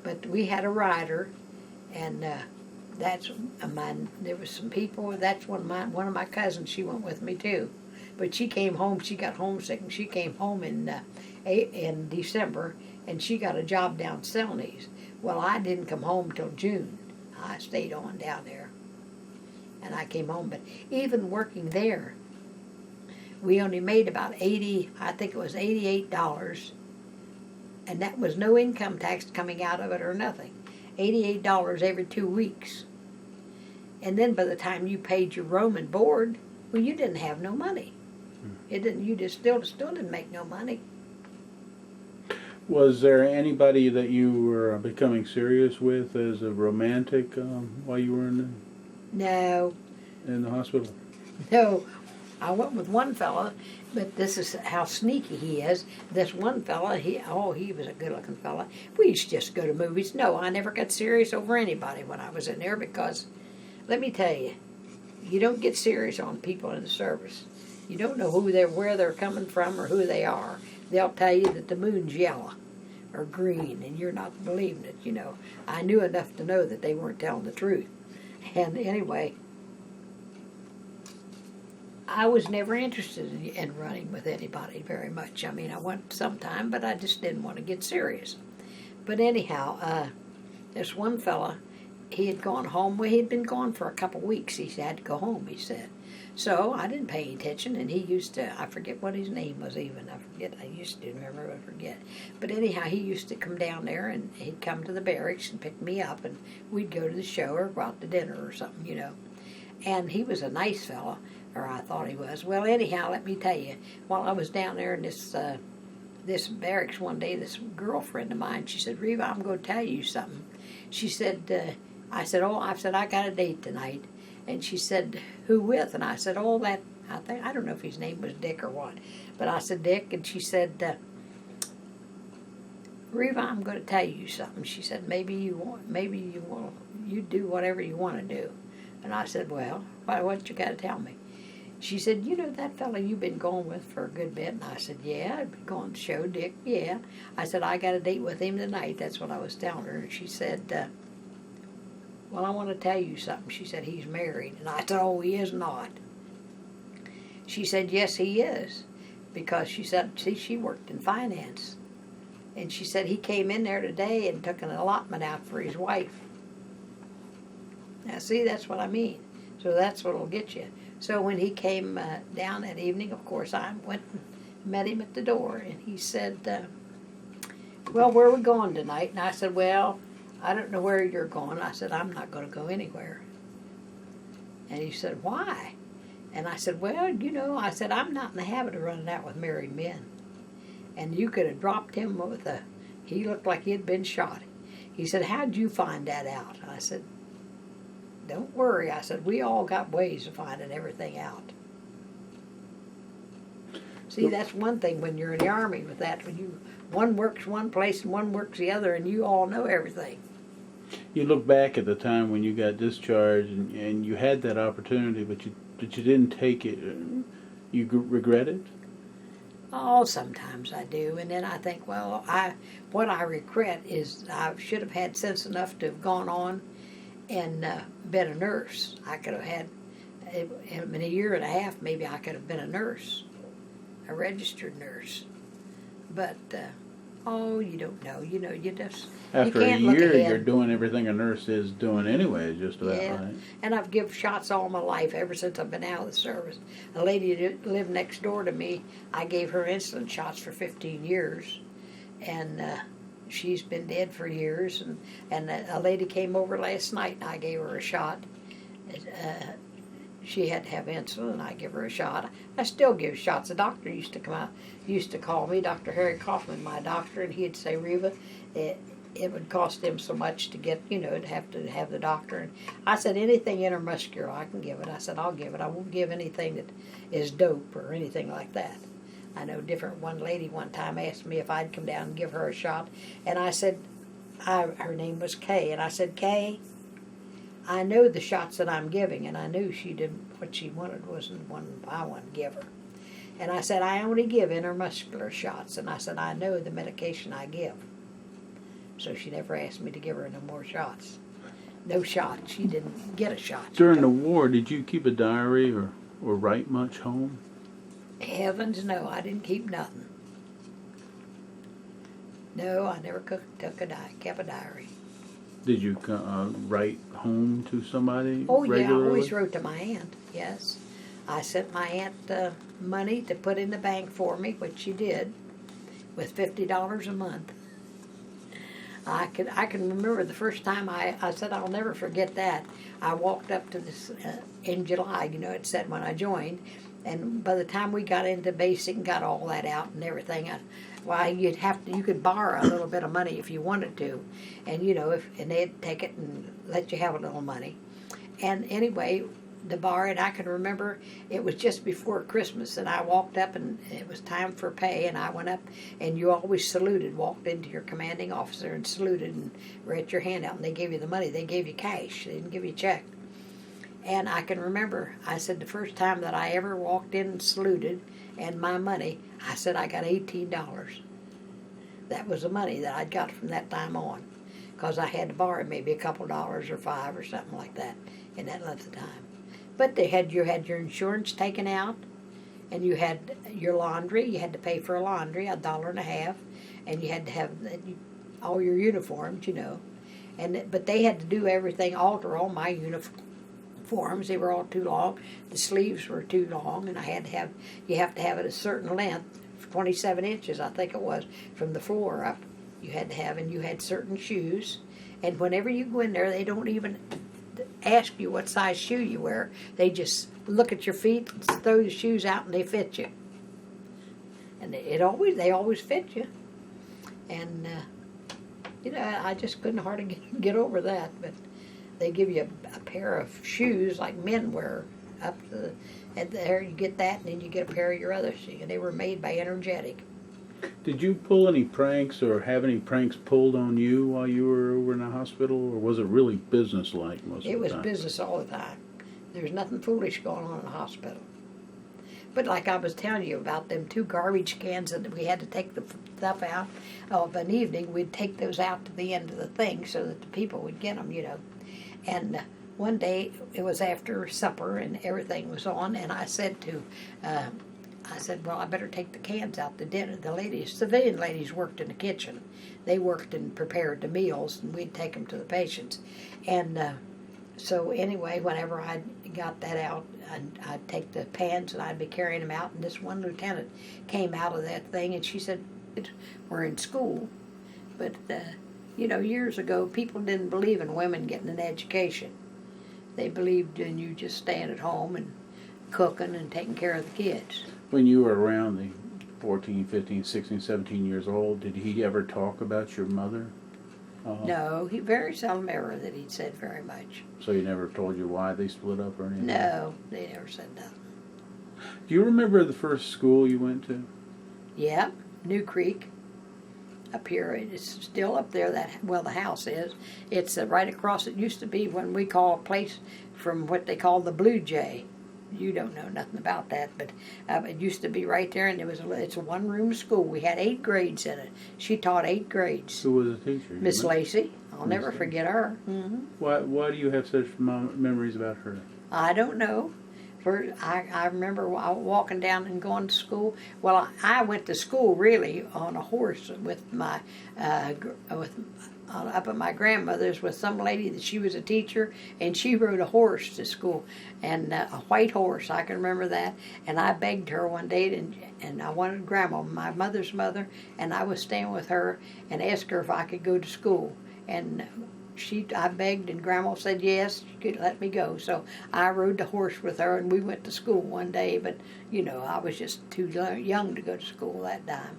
But we had a rider, and there was some people. That's one of my cousins. She went with me too, but she came home. She got homesick, and she came home in December, and she got a job down Selnies. Well, I didn't come home till June. I stayed on down there, and I came home. But even working there, we only made about I think it was $88, and that was no income tax coming out of it or nothing. $88 every 2 weeks. And then by the time you paid your room and board, Well, you didn't have no money. It didn't. You just still didn't make no money. Was there anybody that you were becoming serious with as a romantic while you were No, in the hospital? no. I went with one fella, but this is how sneaky he is. This one fella, he was a good-looking fella. We used to just go to movies. No, I never got serious over anybody when I was in there because, let me tell you, you don't get serious on people in the service. You don't know where they're coming from or who they are. They'll tell you that the moon's yellow or green, and you're not believing it. You know, I knew enough to know that they weren't telling the truth. And anyway, I was never interested in running with anybody very much. I mean, I went sometime, but I just didn't want to get serious. But anyhow, this one fella, he had gone home. Well, he had been gone for a couple of weeks. He had to go home, he said. So I didn't pay any attention, and he used to, I forget what his name was even. I used to remember, but I forget. But anyhow, he used to come down there, and he'd come to the barracks and pick me up, and we'd go to the show or go out to dinner or something, you know. And he was a nice fella, or I thought he was. Well, anyhow, let me tell you, while I was down there in this barracks one day, this girlfriend of mine, she said, Reva, I'm going to tell you something. She said, I said, I got a date tonight. And she said, who with? And I said, I don't know if his name was Dick or what. But I said, Dick. And she said, Reva, I'm going to tell you something. She said, maybe you do whatever you want to do. And I said, well, what you got to tell me? She said, you know that fella you've been going with for a good bit? And I said, yeah, I've been going to show Dick, yeah. I said, I got a date with him tonight. That's what I was telling her. And she said, well, I want to tell you something. She said, he's married. And I said, oh, he is not. She said, yes, he is. Because she said, see, she worked in finance. And she said, he came in there today and took an allotment out for his wife. Now, see, that's what I mean. So that's what'll get you. So when he came down that evening, of course, I went and met him at the door. And he said, well, where are we going tonight? And I said, well, I don't know where you're going. I said, I'm not going to go anywhere. And he said, why? And I said, well, you know, I said, I'm not in the habit of running out with married men. And you could have dropped him he looked like he had been shot. He said, how'd you find that out? I said, don't worry. I said, we all got ways of finding everything out. See, that's one thing when you're in the Army with that. When one works one place and one works the other, and you all know everything. You look back at the time when you got discharged and you had that opportunity, but you didn't take it. You regret it? Oh, sometimes I do. And then I think, well, what I regret is I should have had sense enough to have gone on and been a nurse. I could have had, in a year and a half, maybe I could have been a nurse, a registered nurse. But, you don't know. You know, you just, after you can't a year, look ahead. you're doing everything a nurse is doing anyway, just about, yeah. right? And I've given shots all my life, ever since I've been out of the service. A lady that lived next door to me, I gave her insulin shots for 15 years. And she's been dead for years. And a lady came over last night, and I gave her a shot. She had to have insulin, and I give her a shot. I still give shots. The doctor used to call me, Dr. Harry Kaufman, my doctor, and he'd say, Reva, it would cost him so much to get, to have the doctor. And I said, anything intermuscular, I can give it. I said, I'll give it. I won't give anything that is dope or anything like that. I know one lady one time asked me if I'd come down and give her a shot. And I said, her name was Kay, and I said, Kay, I know the shots that I'm giving, and I knew what she wanted wasn't one I wanted to give her. And I said, I only give intermuscular shots, and I said, I know the medication I give. So she never asked me to give her no more shots. No shot. She didn't get a shot. During the war, did you keep a diary or write much home? Heavens, no, I didn't keep nothing. No, I never kept a diary. Did you write home to somebody Oh, regularly? yeah, I always wrote to my aunt, yes. I sent my aunt money to put in the bank for me, which she did, with $50 a month. I can remember the first time I said I'll never forget that. I walked up to this in July, it said when I joined, and by the time we got into basic and got all that out and everything, you could borrow a little bit of money if you wanted to, and and they'd take it and let you have a little money, and anyway. To borrow it, I can remember it was just before Christmas, and I walked up, and it was time for pay, and I went up, and you always saluted, walked into your commanding officer and saluted, and read your hand out, and they gave you the money. They gave you cash. They didn't give you a check. And I can remember, I said the first time that I ever walked in and saluted, and my money, I said I got $18. That was the money that I'd got from that time on, because I had to borrow maybe a couple dollars or $5 or something like that in that length of time. But you had your insurance taken out, and you had your laundry. You had to pay for a laundry, $1.50, and you had to have all your uniforms, but they had to do everything, alter all my uniforms. They were all too long. The sleeves were too long, and you have to have it a certain length, 27 inches, I think it was, from the floor up. You had to have, and you had certain shoes, and whenever you go in there, they don't even ask you what size shoe you wear. They just look at your feet, throw the shoes out, and they fit you. And they always fit you. And I just couldn't hardly get over that. But they give you a pair of shoes like men wear up to and there. You get that, and then you get a pair of your other shoes. And they were made by Energetic. Did you pull any pranks or have any pranks pulled on you while you were over in the hospital, or was it really business-like most of the time? It was business all the time. There was nothing foolish going on in the hospital. But like I was telling you about them 2 garbage cans that we had to take the stuff out of an evening, we'd take those out to the end of the thing so that the people would get them, And one day, it was after supper and everything was on, and I said, well, I better take the cans out to dinner. The civilian ladies worked in the kitchen. They worked and prepared the meals, and we'd take them to the patients. And so anyway, whenever I got that out, I'd take the pans and I'd be carrying them out. And this one lieutenant came out of that thing, and she said, we're in school. But, years ago, people didn't believe in women getting an education. They believed in you just staying at home and cooking and taking care of the kids. When you were around the 14, 15, 16, 17 years old, did he ever talk about your mother? No, he very seldom ever that he'd said very much. So he never told you why they split up or anything? No, they never said nothing. Do you remember the first school you went to? Yeah, New Creek. Up here, it's still up there. The house is. It's right across. It used to be when we call a place from what they call the Blue Jay. You don't know nothing about that, but it used to be right there, and it's a one-room school. We had 8 grades in it. She taught 8 grades. Who was the teacher? Miss Lacey. I'll never forget her. Mm-hmm. Why do you have such memories about her? I don't know. I remember walking down and going to school. Well, I went to school really on a horse with my up at my grandmother's with some lady that she was a teacher, and she rode a horse to school, and a white horse. I can remember that. And I begged her one day, and I wanted Grandma, my mother's mother, and I was staying with her and asked her if I could go to school. And I begged, and Grandma said yes, she could let me go. So I rode the horse with her, and we went to school one day. But I was just too young to go to school that time.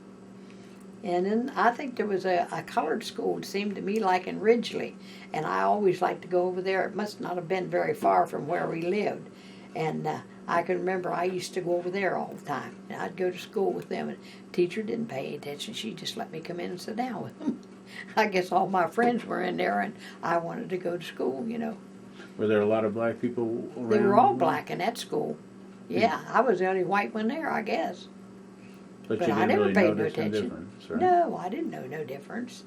And then I think there was a colored school, it seemed to me, like in Ridgely. And I always liked to go over there. It must not have been very far from where we lived. And I can remember I used to go over there all the time. And I'd go to school with them, and the teacher didn't pay attention. She just let me come in and sit down with them. I guess all my friends were in there, and I wanted to go to school, Were there a lot of black people around? They were all black in that school. Yeah, I was the only white one there, I guess. But you didn't really notice no difference, right? No, I didn't know no difference.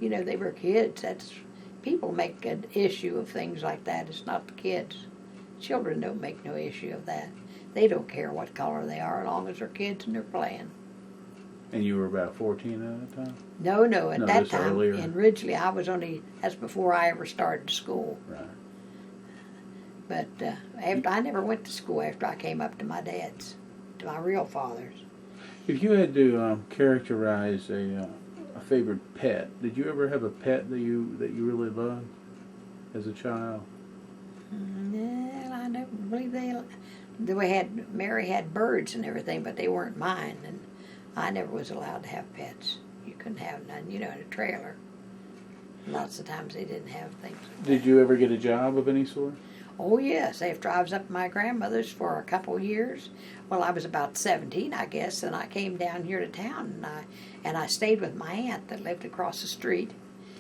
They were kids. People make an issue of things like that. It's not the kids. Children don't make no issue of that. They don't care what color they are as long as they're kids and they're playing. And you were about 14 at that time? No, at that time, earlier. In Ridgely, that's before I ever started school. Right. But I never went to school after I came up to my dad's, to my real father's. If you had to characterize a a favorite pet. Did you ever have a pet that you really loved as a child? Well, I don't believe Mary had birds and everything, but they weren't mine, and I never was allowed to have pets. You couldn't have none, in a trailer. Lots of times they didn't have things like Did you ever get a job of any sort? Oh, yes. After I was up at my grandmother's for a couple of years, well, I was about 17, I guess, and I came down here to town, and I stayed with my aunt that lived across the street.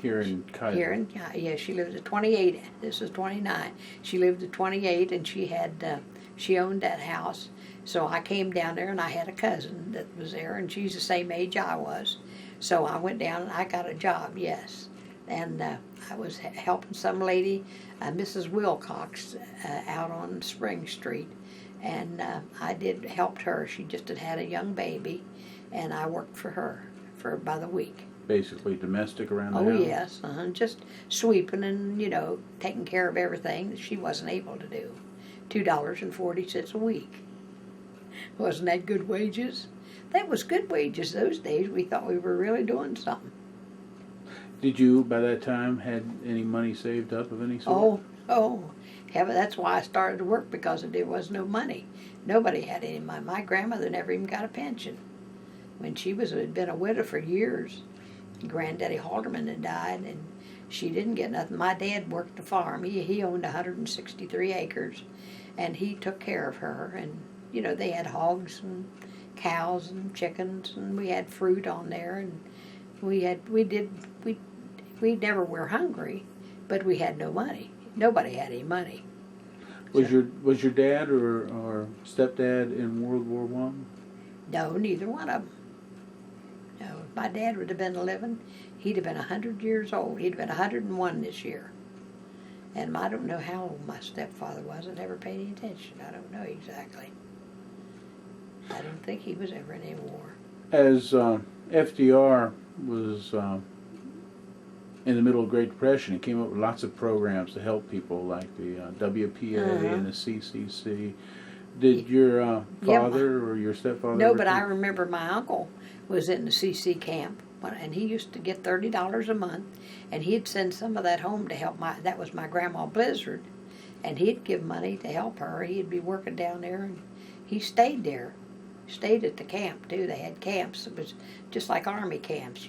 Here in Kaiser? Yeah, she lived at 28. This is 29. She lived at 28, and she owned that house. So I came down there, and I had a cousin that was there, and she's the same age I was. So I went down, and I got a job, yes. And I was helping some lady, Mrs. Wilcox, out on Spring Street, and I helped her. She just had a young baby, and I worked for her by the week. Basically domestic around the house? Oh, yes, just sweeping and, taking care of everything that she wasn't able to do. $2.40 a week. Wasn't that good wages? That was good wages those days. We thought we were really doing something. Did you, by that time, had any money saved up of any sort? Oh, heaven, that's why I started to work, because there was no money. Nobody had any money. My grandmother never even got a pension. When she had been a widow for years. Granddaddy Halterman had died, and she didn't get nothing. My dad worked the farm. He owned 163 acres, and he took care of her. And, they had hogs and cows and chickens, and we had fruit on there, and we never were hungry, but we had no money. Nobody had any money. Was your dad or stepdad in World War One? No, neither one of them. No, if my dad would have been living, he'd have been 100 years old. He'd have been 101 this year. And I don't know how old my stepfather was. I never paid any attention. I don't know exactly. I don't think he was ever in any war. As FDR was in the middle of the Great Depression, he came up with lots of programs to help people, like the WPA and the CCC. Did your father or your stepfather? No, but I remember my uncle was in the CC camp, and he used to get $30 a month, and he'd send some of that home to help that was my grandma Blizzard, and he'd give money to help her. He'd be working down there, and he stayed there. Stayed at the camp, too. They had camps. It was just like Army camps,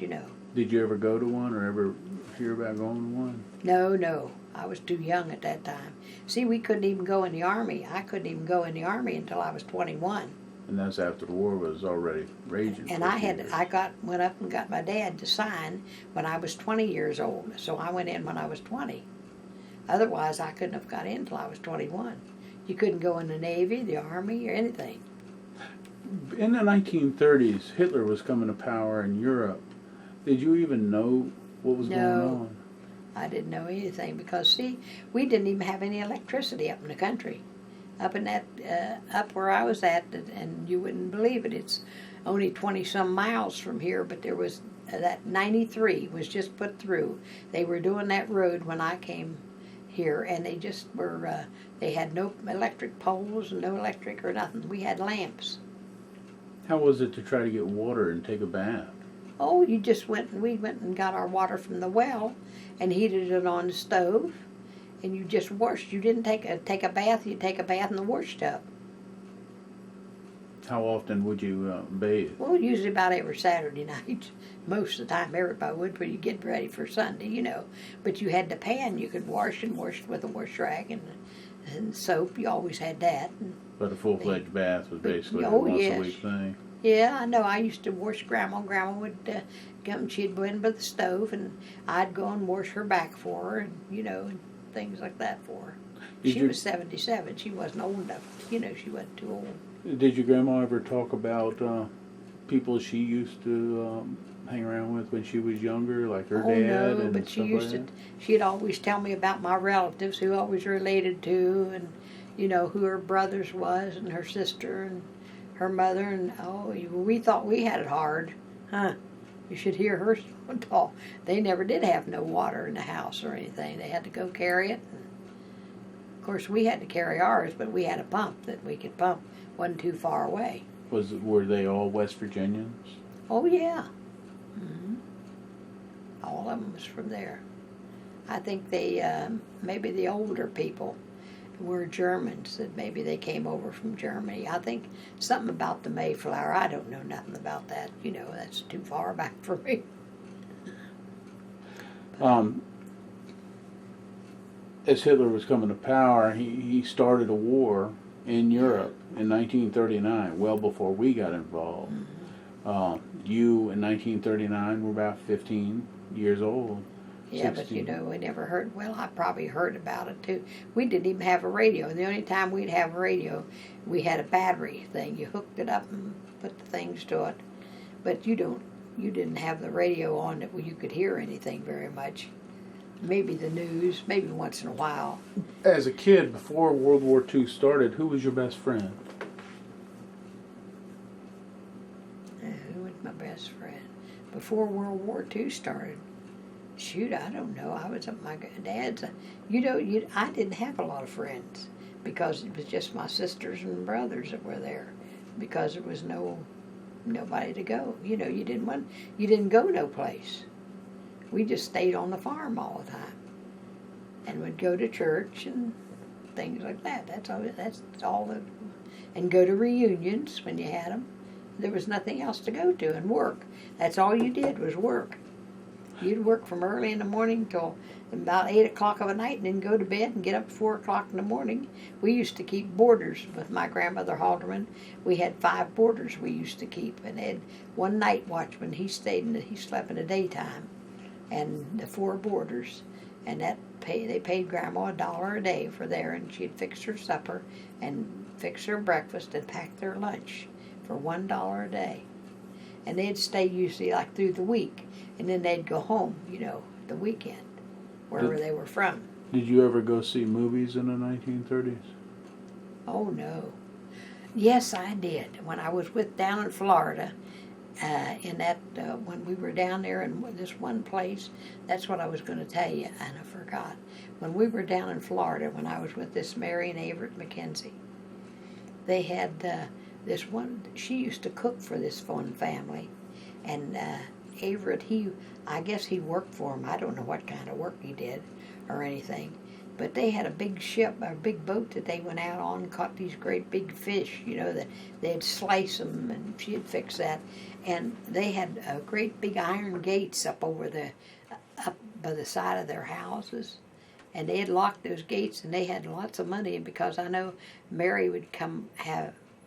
Did you ever go to one or ever hear about going to one? No. I was too young at that time. See, we couldn't even go in the Army. I couldn't even go in the Army until I was 21. And that's after the war was already raging. And went up and got my dad to sign when I was 20 years old. So I went in when I was 20. Otherwise, I couldn't have got in until I was 21. You couldn't go in the Navy, the Army, or anything. In the 1930s, Hitler was coming to power in Europe. Did you even know what was going on? I didn't know anything because, see, we didn't even have any electricity up in the country. Up where I was at, and you wouldn't believe it, it's only 20-some miles from here, but there was, that 93 was just put through. They were doing that road when I came here, and they just were, they had no electric poles and no electric or nothing. We had lamps. How was it to try to get water and take a bath? Oh, we went and got our water from the well and heated it on the stove, and you just washed. You didn't take a bath. You take a bath in the wash tub. How often would you bathe? Well, usually about every Saturday night. Most of the time, everybody would when you get ready for Sunday, But you had the pan you could wash with a wash rag and soap. You always had that. But a full-fledged bath was basically a once-a-week thing. Yeah, I know. I used to wash Grandma. Grandma would come. She'd go in by the stove, and I'd go and wash her back for her, and and things like that for her. She was 77. She wasn't old enough. She wasn't too old. Did your grandma ever talk about people she used to hang around with when she was younger, like her dad? No, and but she used to. She'd always tell me about my relatives, who I was related to, and who her brothers was, and her sister, and her mother, and we thought we had it hard, huh? You should hear her talk. They never did have no water in the house or anything. They had to go carry it. And of course, we had to carry ours, but we had a pump that we could pump. Wasn't too far away. Were they all West Virginians? Oh yeah. Mm-hmm. All of them was from there. I think they, maybe the older people were Germans, that maybe they came over from Germany. I think something about the Mayflower. I don't know nothing about that. You know, that's too far back for me. As Hitler was coming to power, he started a war in Europe in 1939, well before we got involved. You in 1939 were about 15 years old. Yeah, 16. but you know, we never heard, well, I probably heard about it too. We didn't even have a radio. The only time we'd have a radio, we had a battery thing. You hooked it up and put the things to it. But you didn't have the radio on that where you could hear anything very much. Maybe the news, maybe once in a while. As a kid, before World War II started, who was your best friend? Who was my best friend? Before World War II started, shoot, I don't know. I was at my dad's. I didn't have a lot of friends because it was just my sisters and brothers that were there because there was nobody to go. You know, you didn't go no place. We just stayed on the farm all the time and would go to church and things like that. That's all. And go to reunions when you had them. There was nothing else to go to and work. That's all you did was work. You'd work from early in the morning till about 8 o'clock of the night and then go to bed and get up at 4 o'clock in the morning. We used to keep boarders with my grandmother Halterman. We had 5 boarders we used to keep, and had one night watchman. He slept in the daytime, and the 4 boarders, and they paid Grandma $1 a day for there, and she'd fix her supper and fix her breakfast and pack their lunch for $1 a day. And they'd stay usually like through the week, and then they'd go home, you know, the weekend, wherever they were from. Did you ever go see movies in the 1930s? Oh, no. Yes, I did. When I was down in Florida, when we were down there in this one place, that's what I was going to tell you, and I forgot. When we were down in Florida, when I was with this Mary and Everett McKenzie, they had this one, she used to cook for this one family, and Everett, I guess he worked for him. I don't know what kind of work he did or anything, but they had a big ship, a big boat that they went out on and caught these great big fish, you know, that they'd slice them, and she'd fix that. And they had great big iron gates up by the side of their houses, and they had locked those gates, and they had lots of money, because I know Mary would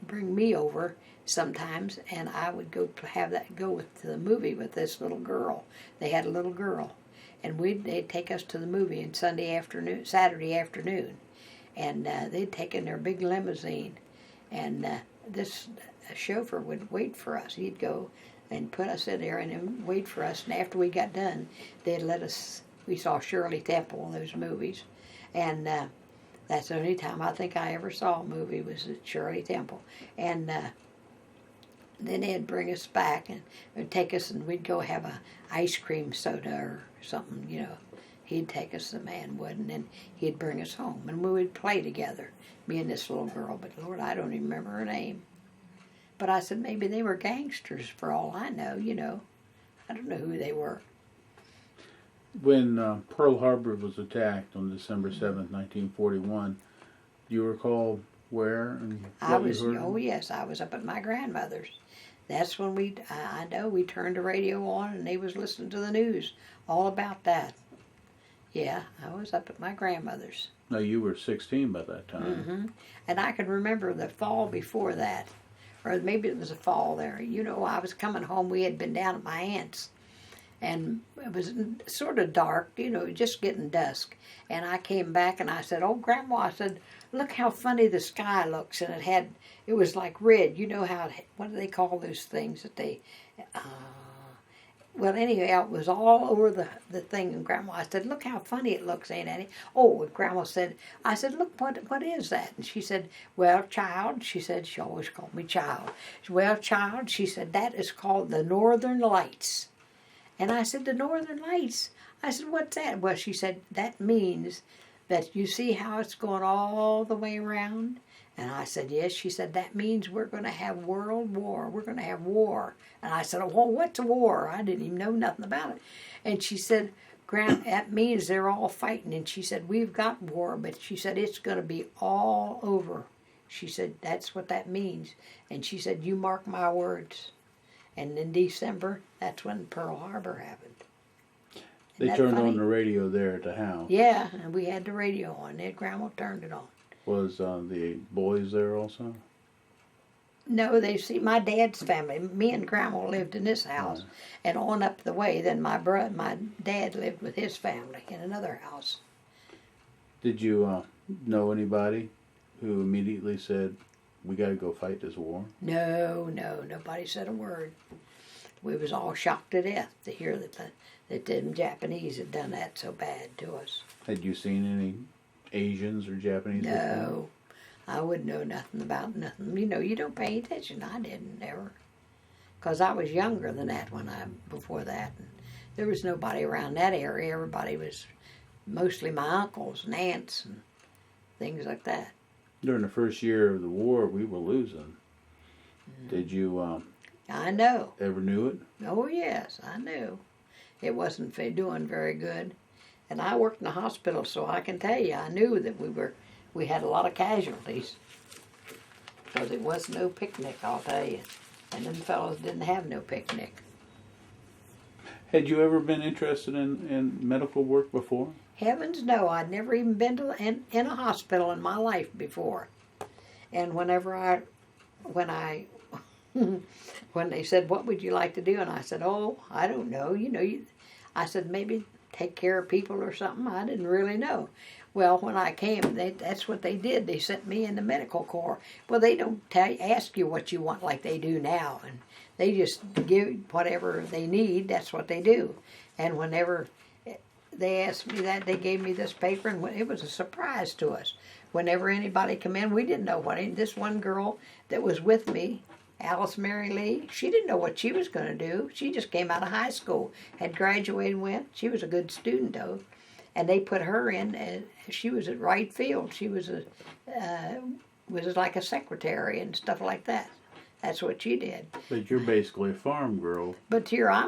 bring me over sometimes, and I would go to the movie with this little girl. They had a little girl, and they'd take us to the movie on Saturday afternoon, and they'd take in their big limousine, and this chauffeur would wait for us. He'd go and put us in there and then wait for us, and after we got done, they'd let us. We saw Shirley Temple in those movies, and that's the only time I think I ever saw a movie was at Shirley Temple, and then they'd bring us back and take us, and we'd go have a ice cream soda or something, you know. He'd take us, the man would, and then he'd bring us home, and we would play together, me and this little girl. But Lord, I don't even remember her name. But I said maybe they were gangsters for all I know, you know. I don't know who they were. When Pearl Harbor was attacked on December 7th, 1941, do you recall where and what you heard? Oh yes, I was up at my grandmother's. That's when I know we turned the radio on and they was listening to the news all about that. Yeah, I was up at my grandmother's. No, you were 16 by that time. Mm-hmm. And I can remember the fall before that, or maybe it was a fall there. You know, I was coming home. We had been down at my aunt's, and it was sort of dark, you know, just getting dusk. And I came back and I said, "Oh, Grandma," I said, "look how funny the sky looks." And it was like red. You know what do they call those things that they, well, anyhow, it was all over the thing. And Grandma, I said, "Look how funny it looks, Aunt Annie." Oh, and Grandma said, I said, "Look, what is that?" And she said, "Well, child," she said, she always called me child. "Well, child," she said, "that is called the Northern Lights." And I said, "The Northern Lights?" I said, "What's that?" Well, she said, "That means that you see how it's going all the way around, And I said, yes. She said, that means we're going to have world war. We're going to have war. And I said, oh, well, what's a war? I didn't even know nothing about it. And she said, Grant, that means they're all fighting. And she said, we've got war, but she said, it's going to be all over. She said, that's what that means. And she said, you mark my words. And in December, that's when Pearl Harbor happened. They turned on the radio there at the house. Yeah, and we had the radio on. And Grandma turned it on. Was the boys there also? No, they see my dad's family. Me and Grandma lived in this house, and on up the way, then my dad lived with his family in another house. Did you know anybody who immediately said, "We got to go fight this war"? No, nobody said a word. We was all shocked to death to hear that the Japanese had done that so bad to us. Had you seen any Asians or Japanese before? No, I wouldn't know nothing about nothing. You know, you don't pay attention. I didn't ever, because I was younger than that before that. And there was nobody around that area. Everybody was mostly my uncles and aunts and things like that. During the first year of the war, we were losing. Did you? I know. Ever knew it? Oh yes, I knew. It wasn't doing very good. And I worked in the hospital, so I can tell you, I knew that we had a lot of casualties. Because it was no picnic, I'll tell you. And them fellows didn't have no picnic. Had you ever been interested in medical work before? Heavens no, I'd never even been in a hospital in my life before. And when they said, what would you like to do? And I said, oh, I don't know. I said, maybe take care of people or something. I didn't really know. Well, when I came, that's what they did. They sent me in the medical corps. Well, they don't ask you what you want like they do now. And they just give whatever they need. That's what they do. And whenever they asked me that, they gave me this paper, and it was a surprise to us. Whenever anybody come in, we didn't know what. This one girl that was with me, Alice Mary Lee, she didn't know what she was going to do. She just came out of high school, had graduated and went. She was a good student, though. And they put her in, she was at right field. She was was like a secretary and stuff like that. That's what she did. But you're basically a farm girl. But here I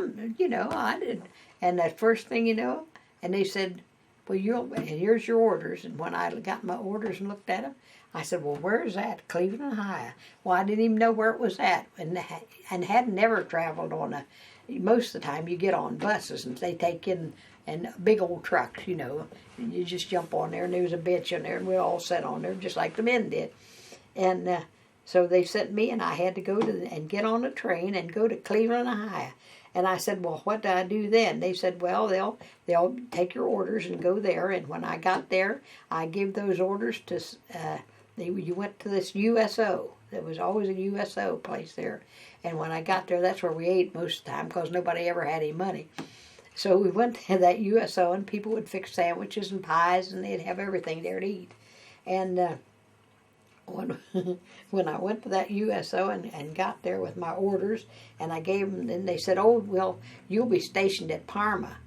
did. And that first thing and they said, well, here's your orders. And when I got my orders and looked at them, I said, well, where's that? Cleveland, Ohio. Well, I didn't even know where it was at, and had never traveled on most of the time you get on buses, and they take in big old trucks, and you just jump on there, and there was a bench on there, and we all sat on there, just like the men did. And so they sent me, and I had to go and get on a train and go to Cleveland, Ohio. And I said, well, what do I do then? They said, well, they'll take your orders and go there. And when I got there, I gave those orders to, you went to this USO. There was always a USO place there. And when I got there, that's where we ate most of the time because nobody ever had any money. So we went to that USO, and people would fix sandwiches and pies, and they'd have everything there to eat. And when I went to that USO and got there with my orders, and I gave them, then they said, oh, well, you'll be stationed at Parma.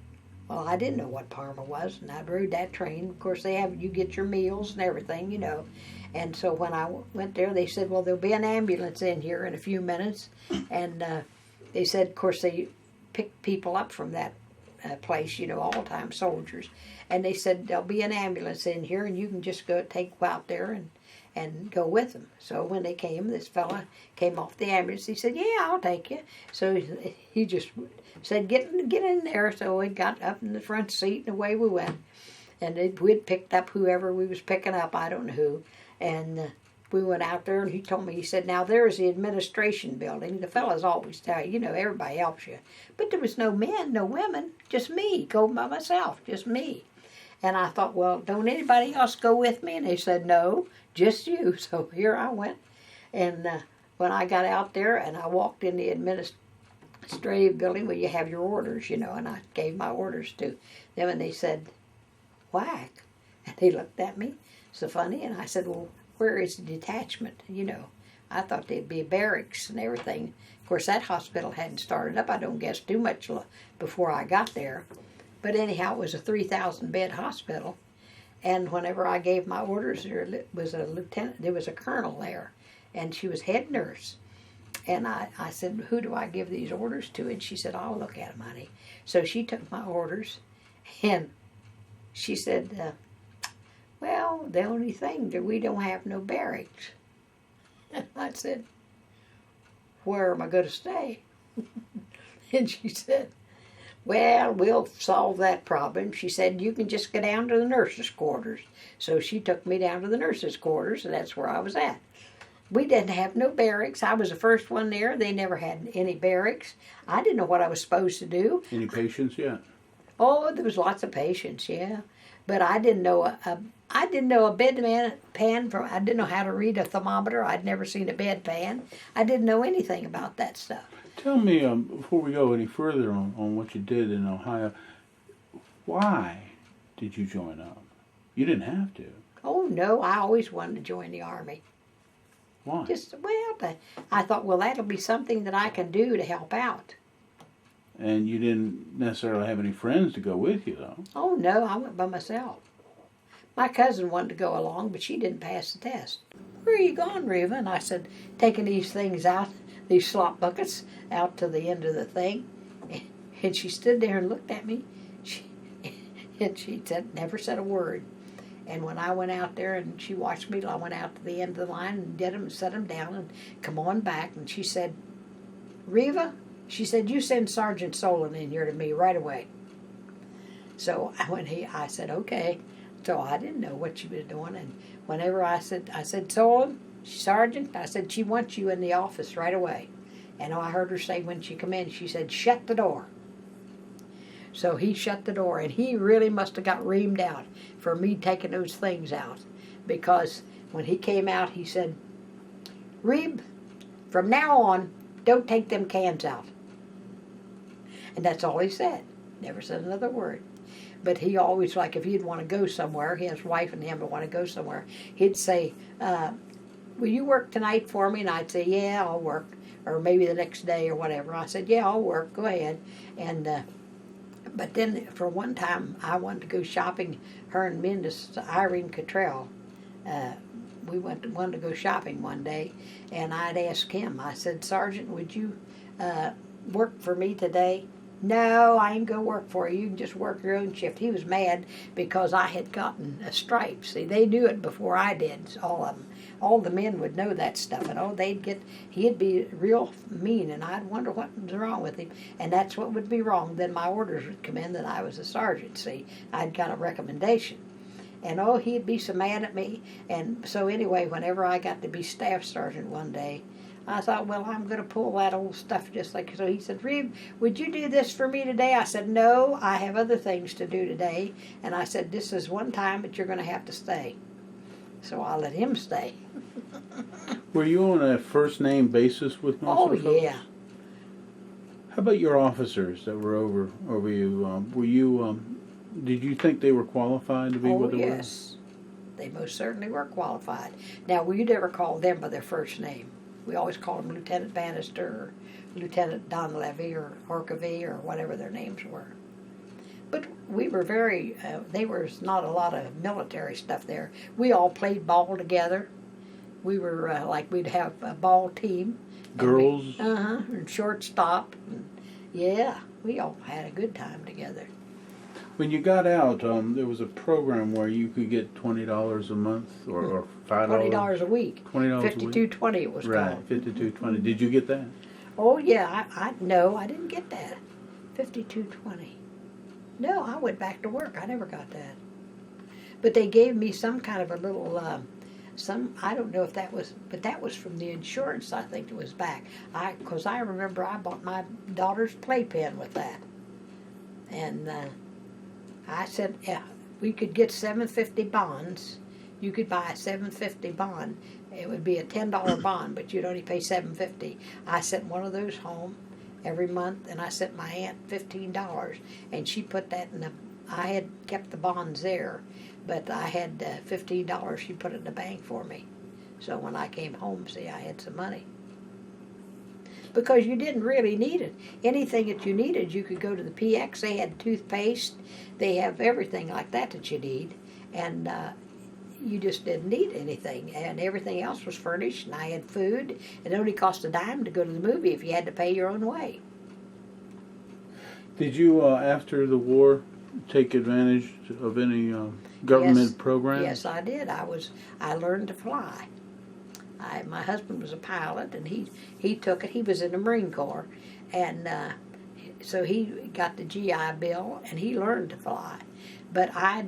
Well, I didn't know what Parma was, and I rode that train. Of course, you get your meals and everything, And so when I went there, they said, well, there'll be an ambulance in here in a few minutes. And they said, of course, they pick people up from that place, all-time soldiers. And they said, there'll be an ambulance in here, and you can just go out there and go with them. So when they came, this fella came off the ambulance. He said, yeah, I'll take you. So he just said, get in there. So we got up in the front seat, and away we went. And we'd picked up whoever we was picking up, I don't know who. And we went out there, and he told me, he said, now there's the administration building. The fellas always tell you, everybody helps you. But there was no men, no women, just me, go by myself, just me. And I thought, well, don't anybody else go with me? And they said, no, just you. So here I went. And when I got out there and I walked in the administrative building where you have your orders, and I gave my orders to them, and they said, WAAC. And they looked at me so funny, and I said, well, where is the detachment? I thought they'd be barracks and everything. Of course, that hospital hadn't started up, I don't guess, too much before I got there. But anyhow, it was a 3,000-bed hospital. And whenever I gave my orders, there was a lieutenant, there was a colonel there, and she was head nurse. And I said, who do I give these orders to? And she said, I'll look at them, honey. So she took my orders, and she said, well, the only thing that we don't have no barracks. And I said, where am I going to stay? And she said, well, we'll solve that problem. She said, you can just go down to the nurses' quarters. So she took me down to the nurses' quarters, and that's where I was at. We didn't have no barracks. I was the first one there. They never had any barracks. I didn't know what I was supposed to do. Any patients yet? Oh, there was lots of patients, yeah. But I didn't know I didn't know a bedpan from. I didn't know how to read a thermometer. I'd never seen a bedpan. I didn't know anything about that stuff. Tell me, before we go any further on what you did in Ohio, why did you join up? You didn't have to. Oh no, I always wanted to join the Army. Why? I thought, well, that'll be something that I can do to help out. And you didn't necessarily have any friends to go with you, though. Oh no, I went by myself. My cousin wanted to go along, but she didn't pass the test. Where are you going, Reva? And I said, taking these things out, these slop buckets, out to the end of the thing. And she stood there and looked at me. And she never said a word. And when I went out there and she watched me, I went out to the end of the line and did them and set them down and come on back. And she said, Reva, she said, you send Sergeant Solon in here to me right away. So I said, okay. So I didn't know what she was doing. And whenever I said, Solon, Sergeant, I said, she wants you in the office right away. And I heard her say when she come in, she said, shut the door. So he shut the door, and he really must have got reamed out for me taking those things out. Because when he came out, he said, Reb, from now on, don't take them cans out. And that's all he said. Never said another word. But he always, like, if he'd want to go somewhere, his wife and him would want to go somewhere, he'd say, will you work tonight for me? And I'd say, yeah, I'll work. Or maybe the next day or whatever. I said, yeah, I'll work. Go ahead. And but then for one time, I wanted to go shopping. Her and me and this Irene Cottrell, we wanted to go shopping one day, and I'd ask him. I said, Sergeant, would you work for me today? No, I ain't gonna work for you. You can just work your own shift. He was mad because I had gotten a stripe. See, they knew it before I did. All of them. All the men would know that stuff, and he'd be real mean, and I'd wonder what was wrong with him, and that's what would be wrong. Then my orders would come in that I was a sergeant. See, I'd got a recommendation, and he'd be so mad at me. And so anyway, whenever I got to be staff sergeant one day, I thought, well, I'm going to pull that old stuff just like so. He said, Reb, would you do this for me today? I said, no, I have other things to do today, and I said, this is one time, but you're going to have to stay. So I let him stay. Were you on a first name basis with most of the folks? Yeah. How about your officers that were over you? Did you think they were qualified to be what they were? Oh, yes. They most certainly were qualified. Now, we never called them by their first name. We always called them Lieutenant Bannister or Lieutenant Donlevy or Orkavy or whatever their names were. But we were there was not a lot of military stuff there. We all played ball together. We were we'd have a ball team. Girls? And shortstop. And yeah, we all had a good time together. When you got out, there was a program where you could get $20 a month or $5. $20 a week. $20 a week. $52.20 it was right, called. $52.20. Did you get that? Oh yeah, no, I didn't get that. $52.20. No, I went back to work. I never got that. But they gave me some kind of a little, I don't know if that was, but that was from the insurance, I think it was back. Because I remember I bought my daughter's playpen with that. And I said, yeah, we could get $7.50 bonds. You could buy a $7.50 bond. It would be a $10 bond, but you'd only pay $7.50. I sent one of those home every month, and I sent my aunt $15, and she put that in I had kept the bonds there, but I had $15. She put it in the bank for me. So when I came home, see, I had some money. Because you didn't really need it. Anything that you needed, you could go to the PX. They had toothpaste. They have everything like that you need. and you just didn't need anything, and everything else was furnished, and I had food. It only cost a dime to go to the movie if you had to pay your own way. Did you, after the war, take advantage of any government Yes. programs? Yes, I did. I learned to fly. My husband was a pilot, and he took it. He was in the Marine Corps, and so he got the GI Bill, and he learned to fly. But I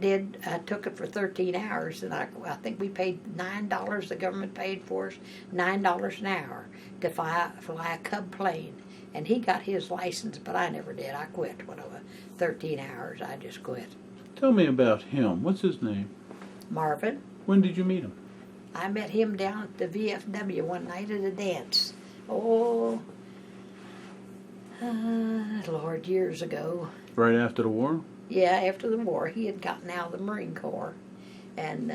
took it for 13 hours, and I think we paid $9. The government paid for us $9 an hour to fly a Cub plane. And he got his license, but I never did. I quit when I was 13 hours. I just quit. Tell me about him. What's his name? Marvin. When did you meet him? I met him down at the VFW one night at a dance. Oh, Lord, years ago. Right after the war? Yeah, after the war. He had gotten out of the Marine Corps. And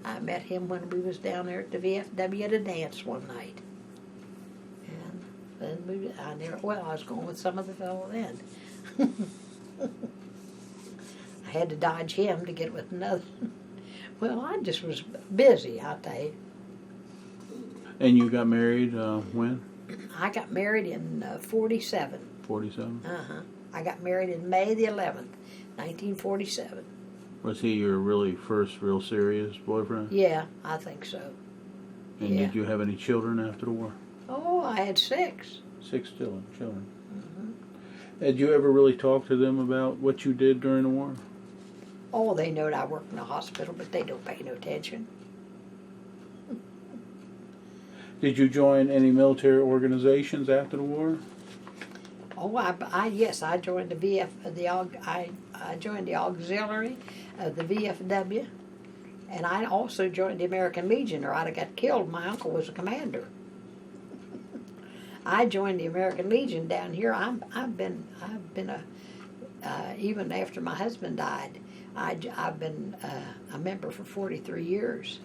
I met him when we was down there at the VFW at a dance one night. And then I was going with some of the fellow then. I had to dodge him to get with another. Well, I just was busy, I'll tell you. And you got married when? I got married in 47. 47? Uh-huh. I got married in May the 11th, 1947. Was he your really first real serious boyfriend? Yeah, I think so. And Yeah. did you have any children after the war? Oh, I had 6. 6 children. Mm-hmm. Had you ever really talked to them about what you did during the war? Oh, they know that I worked in a hospital, but they don't pay no attention. Did you join any military organizations after the war? Oh, yes, I joined I joined the auxiliary of the VFW, and I also joined the American Legion, or I'd have got killed. My uncle was a commander. I joined the American Legion down here. I've been even after my husband died, I've been a member for 43 years.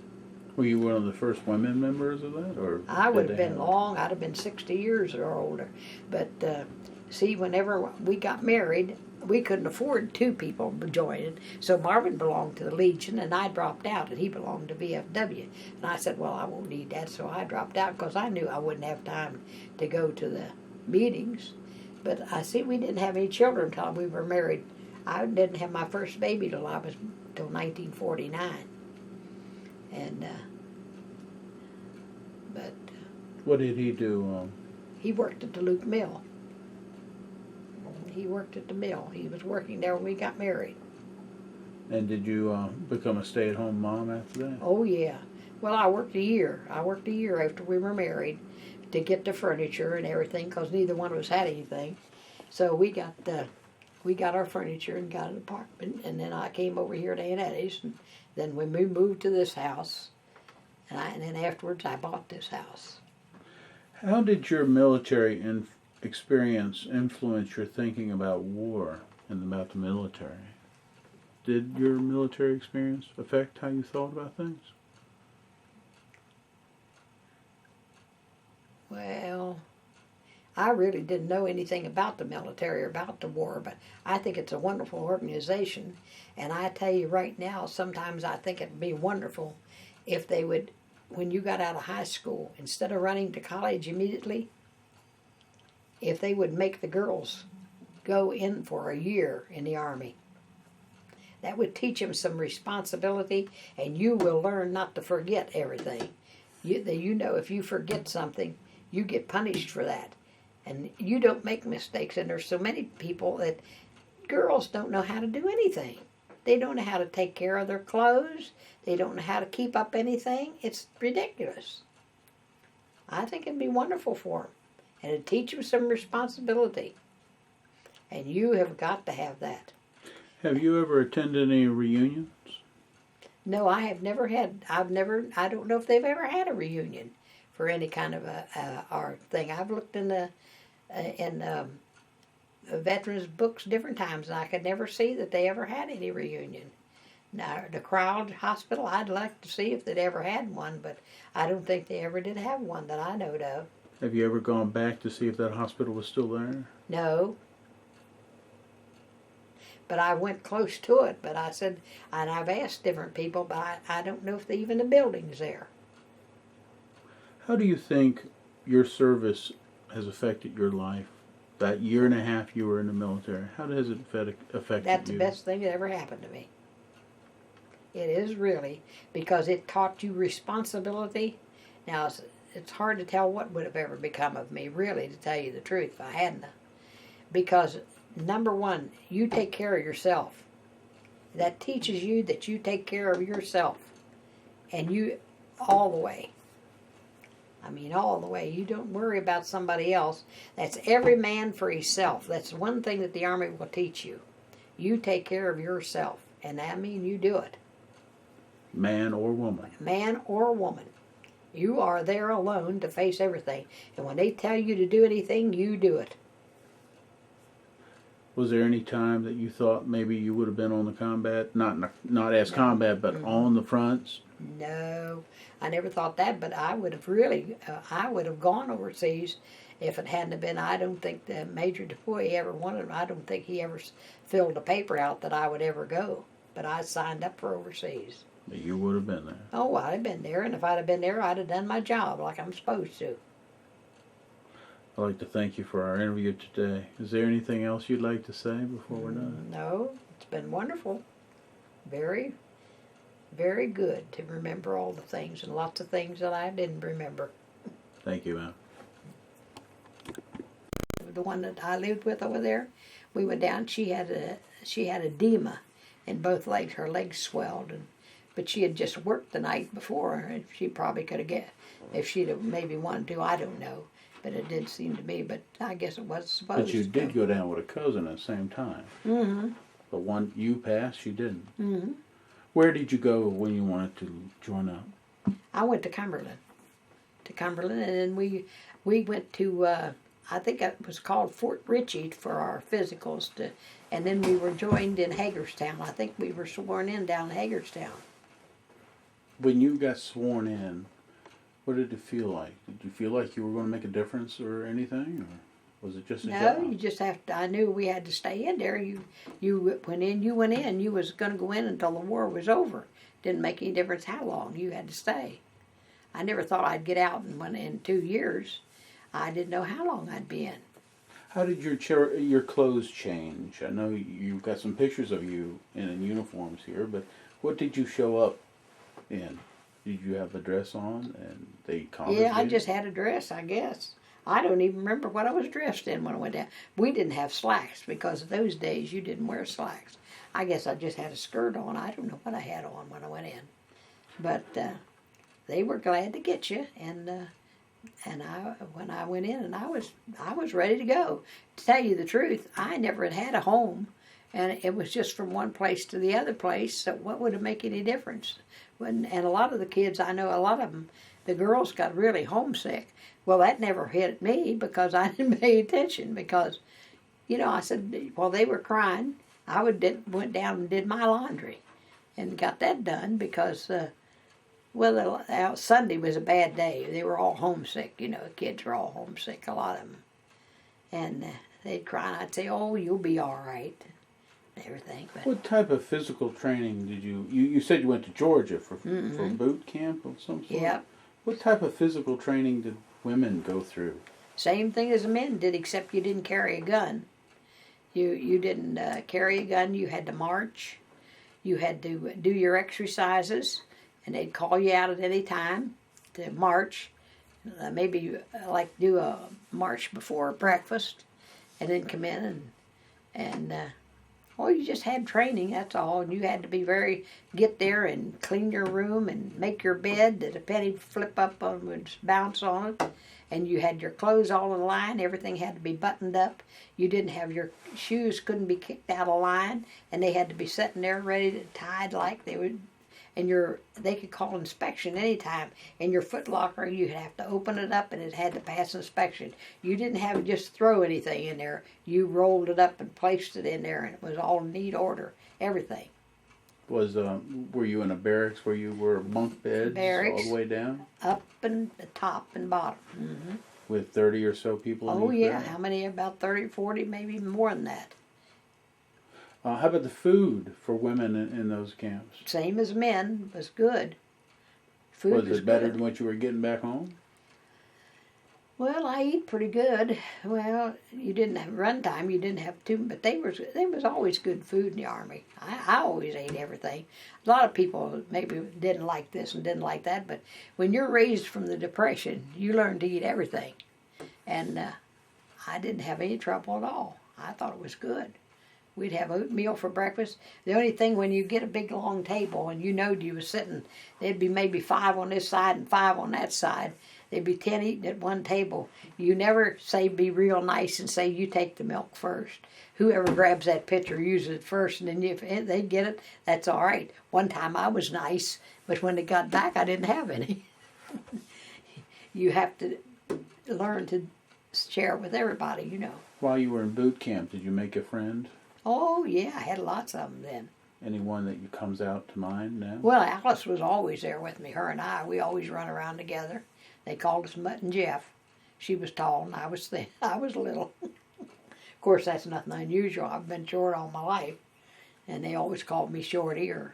Were you one of the first women members of that, or I would have did they been long. I'd have been 60 years or older. But see, whenever we got married, we couldn't afford 2 people joining. So Marvin belonged to the Legion, and I dropped out, and he belonged to VFW. And I said, well, I won't need that, so I dropped out because I knew I wouldn't have time to go to the meetings. But I see we didn't have any children until we were married. I didn't have my first baby till 1949. And but What did he do? he worked at the Luke Mill. He worked at the mill. He was working there when we got married. And did you become a stay-at-home mom after that? Oh yeah. Well, I worked a year. I worked a year after we were married to get the furniture and everything, because neither one of us had anything. So we got our furniture and got an apartment, and then I came over here to Aunt Eddie's, and then we moved to this house, and then afterwards I bought this house. How did your military experience influence your thinking about war and about the military? Did your military experience affect how you thought about things? Well, I really didn't know anything about the military or about the war, but I think it's a wonderful organization. And I tell you right now, sometimes I think it'd be wonderful if they would, when you got out of high school, instead of running to college immediately, if they would make the girls go in for a year in the Army. That would teach them some responsibility, and you will learn not to forget everything. You know, if you forget something, you get punished for that. And you don't make mistakes, and there's so many people that girls don't know how to do anything. They don't know how to take care of their clothes. They don't know how to keep up anything. It's ridiculous. I think it'd be wonderful for them. And it'd teach them some responsibility. And you have got to have that. Have you ever attended any reunions? No, I have never had. I don't know if they've ever had a reunion for any kind of art thing. I've looked in the veterans books different times, and I could never see that they ever had any reunion. Now, the Crowd Hospital, I'd like to see if they'd ever had one, but I don't think they ever did have one that I know of. Have you ever gone back to see if that hospital was still there? No. but I went close to it. But I said, and I've asked different people, but I don't know if even the building's there. How do you think your service has affected your life? That year and a half you were in the military, how has it affected That's you? the best thing that ever happened to me. It is really, because it taught you responsibility. Now, it's hard to tell what would have ever become of me, really, to tell you the truth, if I hadn't. Because, number one, you take care of yourself. That teaches you that you take care of yourself. And you, all the way. I mean, all the way. You don't worry about somebody else. That's every man for himself. That's one thing that the Army will teach you. You take care of yourself. And I mean, you do it. Man or woman. Man or woman. You are there alone to face everything. And when they tell you to do anything, you do it. Was there any time that you thought maybe you would have been on the combat? Not as combat, but on the fronts? No, I never thought that, but I would have really, I would have gone overseas if it hadn't been. I don't think that Major DuPuy ever wanted, I don't think he ever filled a paper out that I would ever go. But I signed up for overseas. You would have been there. Oh, I'd have been there, and if I'd have been there, I'd have done my job like I'm supposed to. I'd like to thank you for our interview today. Is there anything else you'd like to say before we're done? No, it's been wonderful. Very, very good to remember all the things, and lots of things that I didn't remember. Thank you, ma'am. The one that I lived with over there, we went down. She had edema in both legs. Her legs swelled, but she had just worked the night before, and she probably could have if she'd have maybe wanted to. I don't know, but it did seem to me. But I guess it was supposed. But you did go down with a cousin at the same time. Mm-hmm. The one you passed, she didn't. Mm-hmm. Where did you go when you wanted to join up? I went to Cumberland. And then we went to, I think it was called Fort Ritchie for our physicals, and then we were joined in Hagerstown. I think we were sworn in down in Hagerstown. When you got sworn in, what did it feel like? Did you feel like you were going to make a difference or anything, or was it just a job? No, you just have to. I knew we had to stay in there. You went in. You went in. You was going to go in until the war was over. Didn't make any difference how long you had to stay. I never thought I'd get out in 2 years. I didn't know how long I'd be in. How did your clothes change? I know you've got some pictures of you in uniforms here, but what did you show up in? Did you have a dress on and they accommodated? Yeah, I just had a dress, I guess. I don't even remember what I was dressed in when I went down. We didn't have slacks because of those days you didn't wear slacks. I guess I just had a skirt on. I don't know what I had on when I went in. But they were glad to get you, and when I went in, and I was ready to go. To tell you the truth, I never had a home, and it was just from one place to the other place. So what would it make any difference? And a lot of the kids I know, a lot of them, the girls got really homesick. Well, that never hit me because I didn't pay attention. Because, I said, while they were crying, I went down and did my laundry, and got that done because. Sunday was a bad day. They were all homesick, the kids were all homesick, a lot of them. And they'd cry, and I'd say, oh, you'll be all right, and everything. But what type of physical training did you said you went to Georgia for boot camp of some sort? Yep. What type of physical training did women go through? Same thing as the men did, except you didn't carry a gun. You didn't carry a gun. You had to march. You had to do your exercises. And they'd call you out at any time to march, maybe like do a march before breakfast, and then come in and you just had training, that's all. And you had to be get there and clean your room and make your bed that a penny flip up on would bounce on it. And you had your clothes all in line, everything had to be buttoned up. You didn't have your shoes, couldn't be kicked out of line, and they had to be sitting there ready to tied like they would. And they could call inspection anytime. In your foot locker, you'd have to open it up, and it had to pass inspection. You didn't have to just throw anything in there. You rolled it up and placed it in there, and it was all in neat order, everything. Were you in a barracks where you were bunk beds Barracks, all the way down? Up and top and bottom. Mm-hmm. With 30 or so people in Oh, each yeah. barrack? How many? About 30, 40, maybe more than that. How about the food for women in those camps? Same as men, was good. Food Was it better good. than what you were getting back home? Well, I eat pretty good. Well, you didn't have run time. You didn't have to, but there was always good food in the Army. I always ate everything. A lot of people maybe didn't like this and didn't like that, but when you're raised from the Depression, you learn to eat everything. And I didn't have any trouble at all. I thought it was good. We'd have oatmeal for breakfast. The only thing, when you get a big long table and you knowed you was sitting, there'd be maybe 5 on this side and 5 on that side. There'd be 10 eating at one table. You never say be real nice and say you take the milk first. Whoever grabs that pitcher uses it first, and then if they get it, that's all right. One time I was nice, but when it got back, I didn't have any. You have to learn to share with everybody, you know. While you were in boot camp, did you make a friend? Oh, yeah, I had lots of them then. Anyone that comes out to mind now? Well, Alice was always there with me. Her and we always run around together. They called us Mutt and Jeff. She was tall and I was thin. I was little. Of course, that's nothing unusual. I've been short all my life. And they always called me Shorty or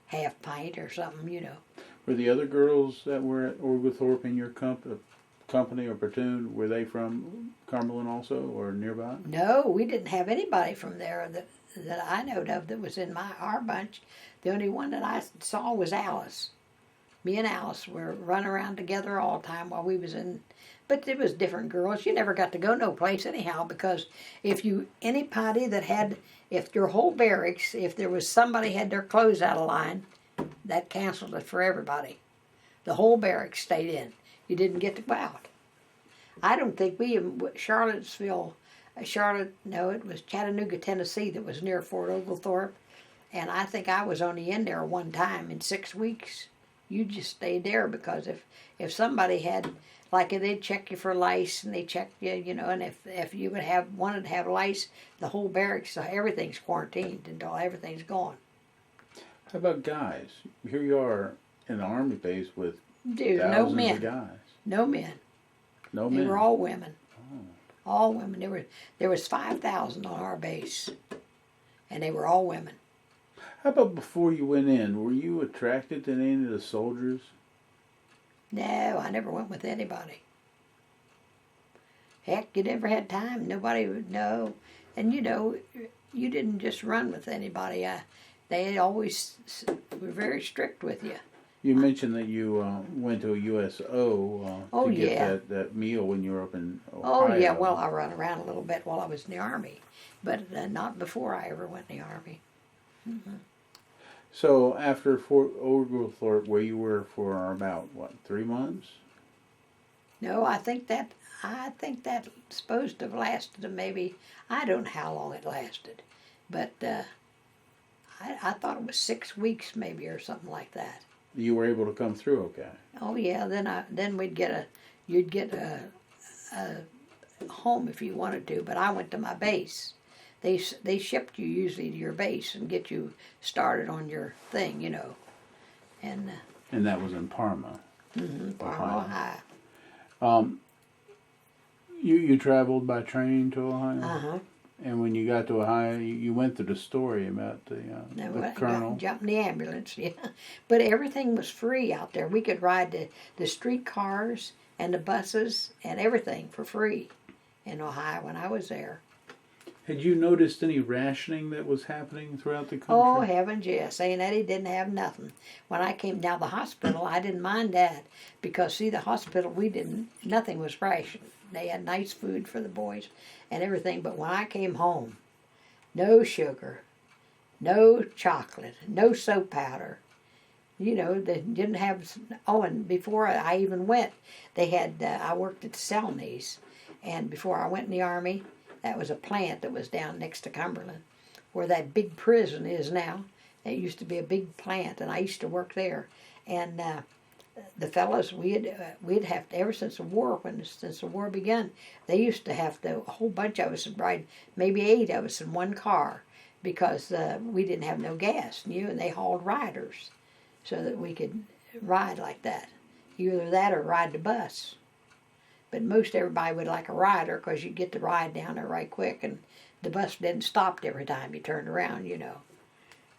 Half Pint or something, you know. Were the other girls that were at Oglethorpe in your company or platoon, were they from Cumberland also or nearby? No, we didn't have anybody from there that I knowed of that was in our bunch. The only one that I saw was Alice. Me and Alice were running around together all the time while we was in, but it was different girls. You never got to go no place anyhow, because if your whole barracks, if there was somebody had their clothes out of line, that canceled it for everybody. The whole barracks stayed in. You didn't get to go out. I don't think it was Chattanooga, Tennessee that was near Fort Oglethorpe, and I think I was only in there one time in 6 weeks. You just stayed there, because if somebody had, like, they'd check you for lice, and they checked you, you know, and if you wanted to have lice, the whole barracks, so everything's quarantined until everything's gone. How about guys? Here you are in the Army base with There's thousands no men. of guys. No men. No They men. were all women. Oh. All women. There was 5,000 on our base, and they were all women. How about before you went in? Were you attracted to any of the soldiers? No, I never went with anybody. Heck, you never had time. Nobody would know. And you know, you didn't just run with anybody. They always were very strict with you. You mentioned that you went to a USO Oh, to get yeah. that meal when you were up in Ohio. Oh, yeah, well, I ran around a little bit while I was in the Army, but not before I ever went in the Army. Mm-hmm. So after Fort Oglethorpe, where you were for about, 3 months? No, I think that supposed to have lasted maybe, I don't know how long it lasted, but I thought it was 6 weeks maybe or something like that. You were able to come through okay? Oh yeah, then you'd get a home if you wanted to, but I went to my base. They shipped you usually to your base and get you started on your thing, you know. And that was in Parma. Parma, Ohio. You traveled by train to Ohio? Uh-huh. And when you got to Ohio, you went through the story about the colonel. Jumped in the ambulance, yeah. But everything was free out there. We could ride the streetcars and the buses and everything for free in Ohio when I was there. Had you noticed any rationing that was happening throughout the country? Oh, heavens, yes. Aunt Eddie didn't have nothing. When I came down the hospital, I didn't mind that, because, see, the hospital, nothing was rationed. They had nice food for the boys and everything, but when I came home, no sugar, no chocolate, no soap powder. You know, they didn't have, and before I even went, they had, I worked at Selney's, and before I went in the Army, that was a plant that was down next to Cumberland, where that big prison is now. It used to be a big plant, and I used to work there. And the fellas, we'd have to, ever since the war, since the war began, they used to have to, a whole bunch of us would ride, maybe 8 of us in one car, because we didn't have no gas, and they hauled riders so that we could ride like that. Either that or ride the bus. But most everybody would like a rider, because you'd get to ride down there right quick and the bus didn't stop every time you turned around, you know.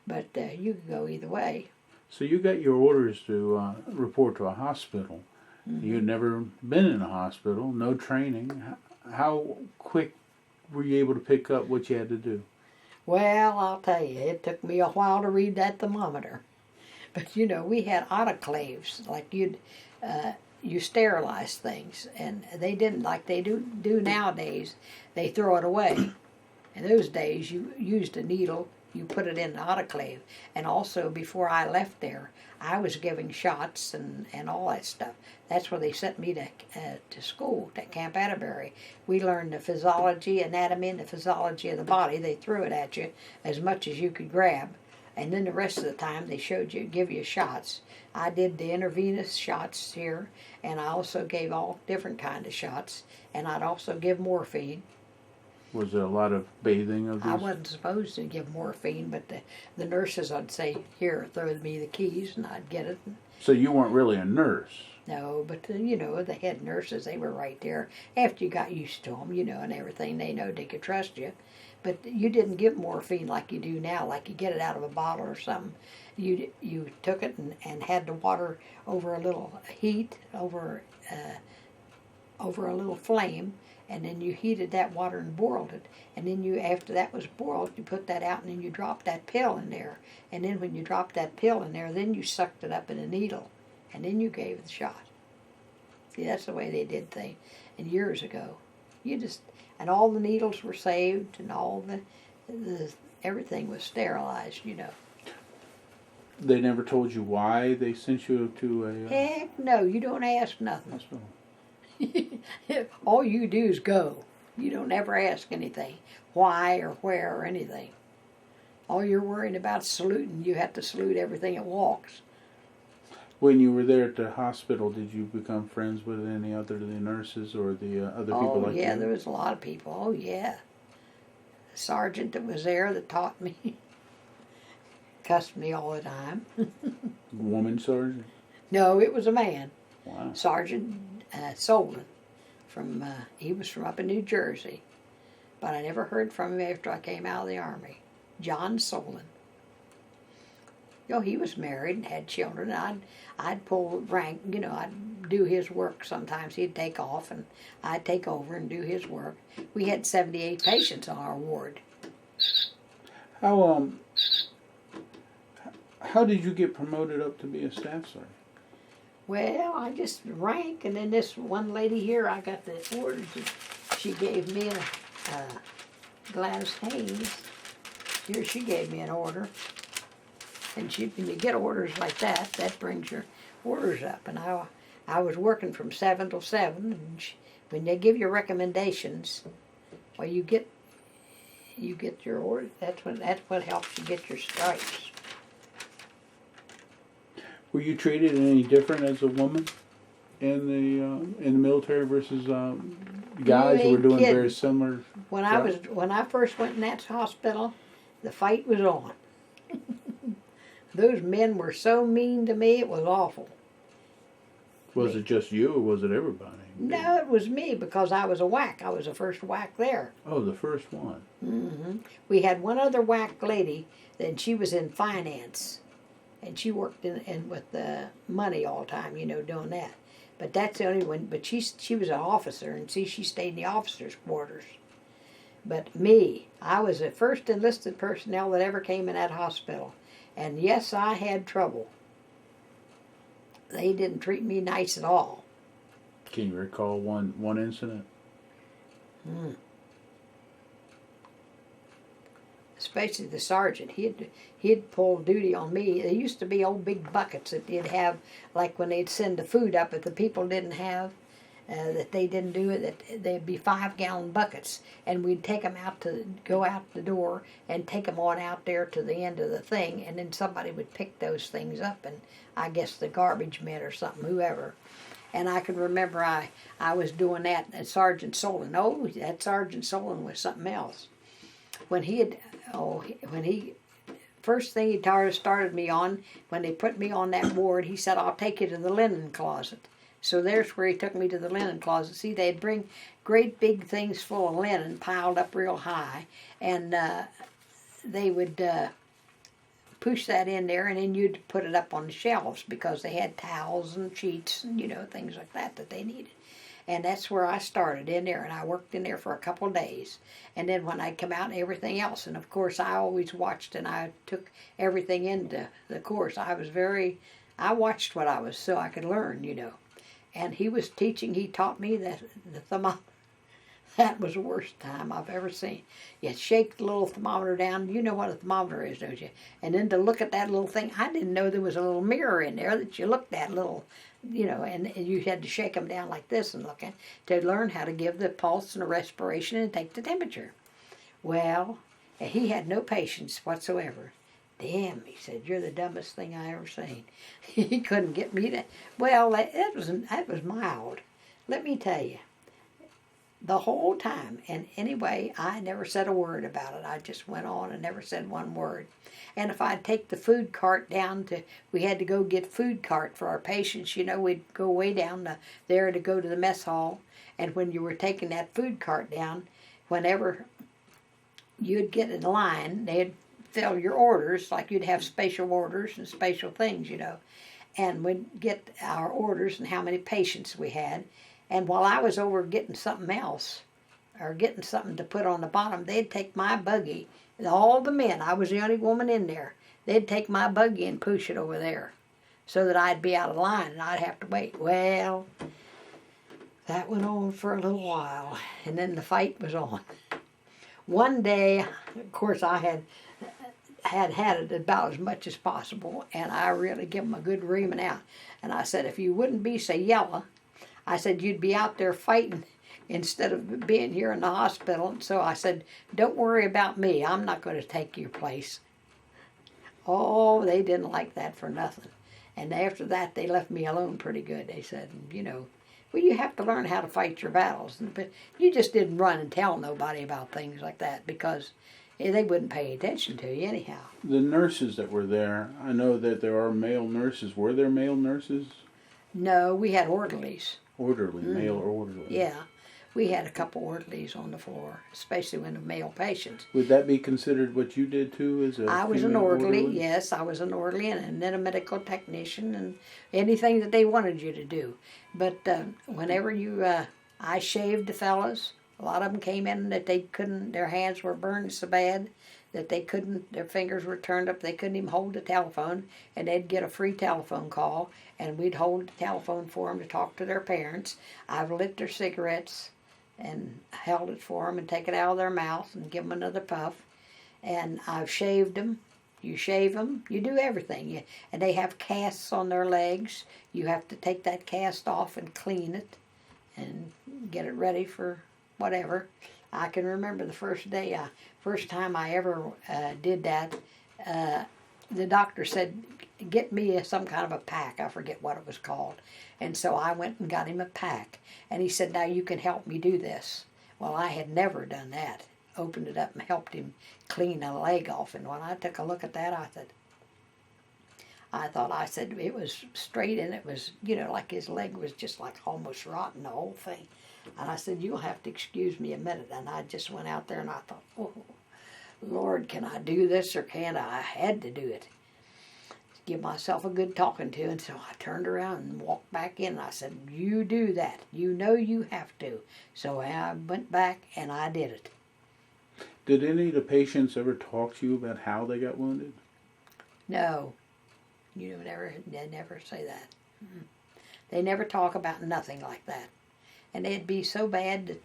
But you could go either way. So you got your orders to report to a hospital. Mm-hmm. You'd never been in a hospital, no training. How quick were you able to pick up what you had to do? Well, I'll tell you, it took me a while to read that thermometer. But you know, we had autoclaves, like you sterilize things, and they didn't like they do nowadays. They throw it away. In those days, you used a needle, you put it in an autoclave, and also before I left there, I was giving shots and all that stuff. That's where they sent me to school, to Camp Attaberry. We learned the physiology, anatomy, and the physiology of the body. They threw it at you as much as you could grab. And then the rest of the time they give you shots. I did the intravenous shots here, and I also gave all different kind of shots, and I'd also give morphine. Was there a lot of bathing of these? I wasn't supposed to give morphine, but the nurses would say, here, throw me the keys, and I'd get it. So you weren't really a nurse? No, but you know, the head nurses, they were right there. After you got used to them, you know, and everything, they know they could trust you. But you didn't give morphine like you do now, like you get it out of a bottle or something. You took it and had the water over a little heat, over a little flame, and then you heated that water and boiled it. And then after that was boiled, you put that out and then you dropped that pill in there. And then when you dropped that pill in there, then you sucked it up in a needle. And then you gave the shot. See, that's the way they did things. And years ago, and all the needles were saved, and all the everything was sterilized, you know. They never told you why they sent you to a Heck no, you don't ask nothing. hospital? All you do is go. You don't ever ask anything, why or where or anything. All you're worrying about is saluting. You have to salute everything that walks. When you were there at the hospital, did you become friends with any other of the nurses or the other people like you? Oh, yeah, there was a lot of people. Oh, yeah. The sergeant that was there that taught me cussed me all the time. Woman sergeant? No, it was a man. Wow. Sergeant Solon. He was from up in New Jersey. But I never heard from him after I came out of the Army. John Solon. You know, he was married and had children. I'd pull rank, you know, I'd do his work sometimes. He'd take off and I'd take over and do his work. We had 78 patients on our ward. How did you get promoted up to be a staff sergeant? Well, I just rank, and then this one lady here, I got the orders. She gave me Gladys Haynes. Here she gave me an order. And when you get orders like that, that brings your orders up. And I was working from 7 till 7. And when they give you recommendations, well, you get your orders. That's what helps you get your stripes. Were you treated any different as a woman in the military versus guys who were doing kidding. very similar? When I first went in that hospital, the fight was on. Those men were so mean to me, it was awful. Was it just you, or was it everybody? No, it was me, because I was a WAAC. I was the first WAAC there. Oh, the first one. Mm-hmm. We had one other WAAC lady, and she was in finance. And she worked in with the money all the time, you know, doing that. But that's the only one. But she was an officer, and she stayed in the officers' quarters. But me, I was the first enlisted personnel that ever came in that hospital. And yes, I had trouble. They didn't treat me nice at all. Can you recall one incident? Especially the sergeant. He'd pull duty on me. There used to be old big buckets that they'd have, like when they'd send the food up, if the people didn't have, that they didn't do it, that they'd be 5-gallon buckets, and we'd take them go out the door and take them on out there to the end of the thing, and then somebody would pick those things up, and I guess the garbage men or something, whoever. And I can remember I was doing that at Sergeant Solon. Oh, that Sergeant Solon was something else. First thing he started me on, when they put me on that ward, he said, I'll take you to the linen closet. So there's where he took me to the linen closet. See, they'd bring great big things full of linen piled up real high, and they would push that in there, and then you'd put it up on the shelves because they had towels and sheets and, things like that they needed. And that's where I started, in there, and I worked in there for a couple of days. And then when I'd come out, everything else. And of course, I always watched, and I took everything into the course. I watched what I was, so I could learn, And he was teaching, he taught me that the thermometer, that was the worst time I've ever seen. You shake the little thermometer down, you know what a thermometer is, don't you? And then to look at that little thing, I didn't know there was a little mirror in there that you looked at, and you had to shake them down like this and look at to learn how to give the pulse and the respiration and take the temperature. Well, he had no patience whatsoever. Damn, he said, you're the dumbest thing I ever seen. He couldn't get me to. Well, that was mild. Let me tell you, the whole time. And anyway, I never said a word about it. I just went on and never said one word. And if I'd take the food cart we had to go get food cart for our patients. We'd go way down there to go to the mess hall. And when you were taking that food cart down, whenever you'd get in line, they'd fill your orders, like you'd have special orders and special things, And we'd get our orders and how many patients we had. And while I was over getting something else, or getting something to put on the bottom, they'd take my buggy, all the men, I was the only woman in there, they'd take my buggy and push it over there so that I'd be out of line and I'd have to wait. Well, that went on for a little while, and then the fight was on. One day, of course, I had it about as much as possible, and I really give them a good reaming out. And I said, if you wouldn't be so yellow, I said, you'd be out there fighting instead of being here in the hospital. And so I said, don't worry about me. I'm not going to take your place. Oh, they didn't like that for nothing. And after that, they left me alone pretty good. They said, well, you have to learn how to fight your battles. But you just didn't run and tell nobody about things like that because they wouldn't pay attention to you anyhow. The nurses that were there, I know that there are male nurses. Were there male nurses? No, we had orderlies. Orderly, male orderly. Yeah, we had a couple orderlies on the floor, especially when the male patients. Would that be considered what you did too, as a I was an orderly, yes, I was an orderly, and then a medical technician, and anything that they wanted you to do. But whenever I shaved the fellas, a lot of them came in that they couldn't, their hands were burned so bad that they couldn't, their fingers were turned up, they couldn't even hold the telephone, and they'd get a free telephone call, and we'd hold the telephone for them to talk to their parents. I've lit their cigarettes and held it for them and take it out of their mouth and give them another puff. And I've shaved them. You shave them, you do everything. And they have casts on their legs. You have to take that cast off and clean it and get it ready for whatever. I can remember the first time I ever did that, the doctor said, get me some kind of a pack. I forget what it was called. And so I went and got him a pack. And he said, now you can help me do this. Well, I had never done that. Opened it up and helped him clean a leg off. And when I took a look at that, I said it was straight, and it was, like his leg was just like almost rotten, the whole thing. And I said, you'll have to excuse me a minute. And I just went out there and I thought, oh, Lord, can I do this or can't I? I had to do it. Give myself a good talking to. And so I turned around and walked back in. And I said, you do that. You know you have to. So I went back and I did it. Did any of the patients ever talk to you about how they got wounded? No. They never say that. They never talk about nothing like that. And they'd be so bad that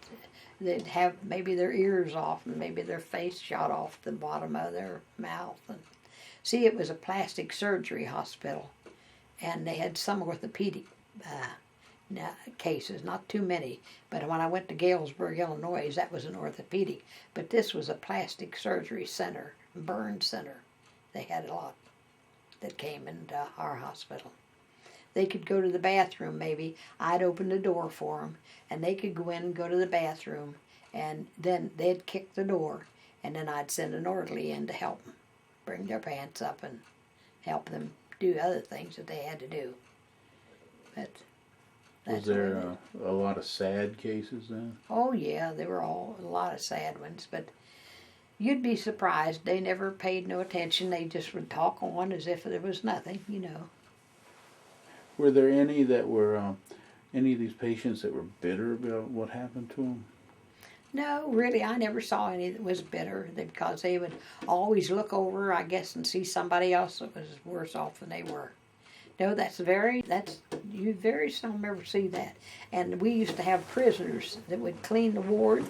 they'd have maybe their ears off and maybe their face shot off the bottom of their mouth. And see, it was a plastic surgery hospital, and they had some orthopedic cases, not too many. But when I went to Galesburg, Illinois, that was an orthopedic. But this was a plastic surgery center, burn center. They had a lot that came into our hospital. They could go to the bathroom maybe. I'd open the door for them, and they could go in and go to the bathroom, and then they'd kick the door, and then I'd send an orderly in to help them bring their pants up and help them do other things that they had to do. But Was there a lot of sad cases then? Oh yeah, there were a lot of sad ones, but you'd be surprised. They never paid no attention. They just would talk on as if there was nothing, you know. Were there any that were, any of these patients that were bitter about what happened to them? No, really, I never saw any that was bitter because they would always look over, I guess, and see somebody else that was worse off than they were. No, you very seldom ever see that. And we used to have prisoners that would clean the ward.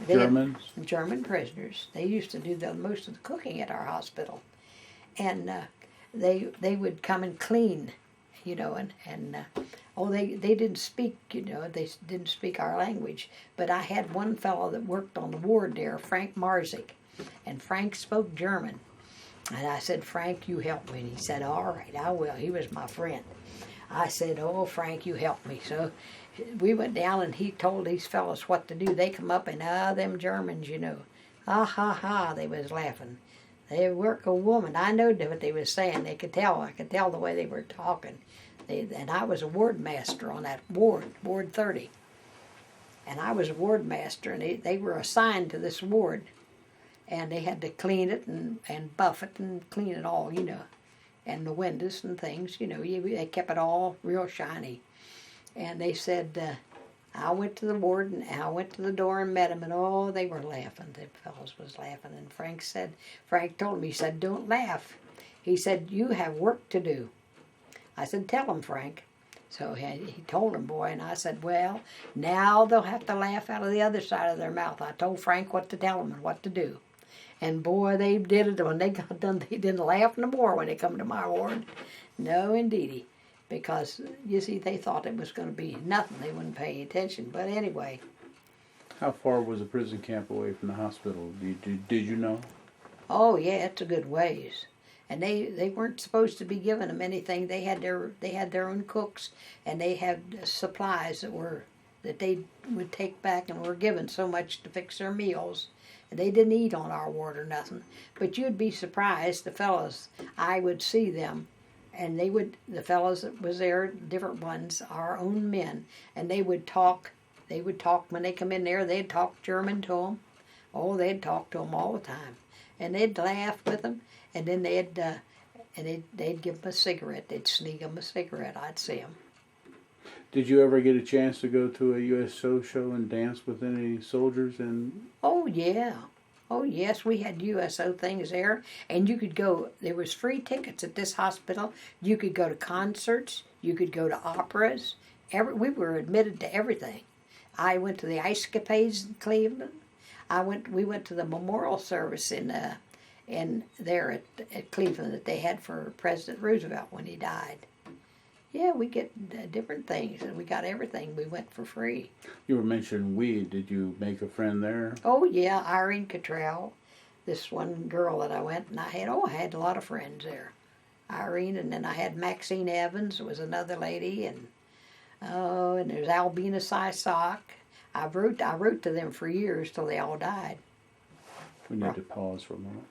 Germans? German prisoners. They used to do most of the cooking at our hospital. And they would come and clean, you know, they didn't speak, you know, they didn't speak our language. But I had one fellow that worked on the ward there, Frank Marzik, and Frank spoke German. And I said, Frank, you help me. And he said, all right, I will. He was my friend. I said, oh, Frank, you help me. So we went down and he told these fellows what to do. They come up and, them Germans, you know. Ha, ha, ha, they was laughing. They work a woman. I knowed what they was saying. They could tell. I could tell the way they were talking. And I was a ward master on that ward, Ward 30. And I was a ward master, and they were assigned to this ward. And they had to clean it and buff it and clean it all, you know. And the windows and things, you know, they kept it all real shiny. And they said, I went to the ward and I went to the door and met them, and oh, they were laughing. The fellows was laughing. And Frank told me, he said, don't laugh. He said, you have work to do. I said, tell them, Frank. So he told them, boy, and I said, well, now they'll have to laugh out of the other side of their mouth. I told Frank what to tell them and what to do. And boy, they did it. When they got done, they didn't laugh no more when they come to my ward. No, indeedy. Because, you see, they thought it was going to be nothing. They wouldn't pay attention. But anyway. How far was the prison camp away from the hospital? Did you know? Oh, yeah, it's a good ways. And they weren't supposed to be giving them anything. They had their own cooks, and they had supplies that they would take back and were given so much to fix their meals. And they didn't eat on our ward or nothing. But you'd be surprised, the fellows, I would see them, and the fellows that was there, different ones, our own men, and they would talk when they come in there, they'd talk German to them. Oh, they'd talk to them all the time. And they'd laugh with them. And then they'd give them a cigarette. They'd sneak them a cigarette. I'd see them. Did you ever get a chance to go to a USO show and dance with any soldiers? Oh, yeah. Oh, yes, we had USO things there. And you could go, there was free tickets at this hospital. You could go to concerts. You could go to operas. We were admitted to everything. I went to the Ice Capades in Cleveland. We went to the memorial service in there at Cleveland that they had for President Roosevelt when he died. Yeah, we get different things, and we got everything. We went for free. You were mentioning weed. Did you make a friend there? Oh, yeah, Irene Cottrell, this one girl that I went, and I had a lot of friends there. Irene, and then I had Maxine Evans, was another lady, and there's Albina Sysock. I wrote to them for years till they all died. We need to pause for a moment.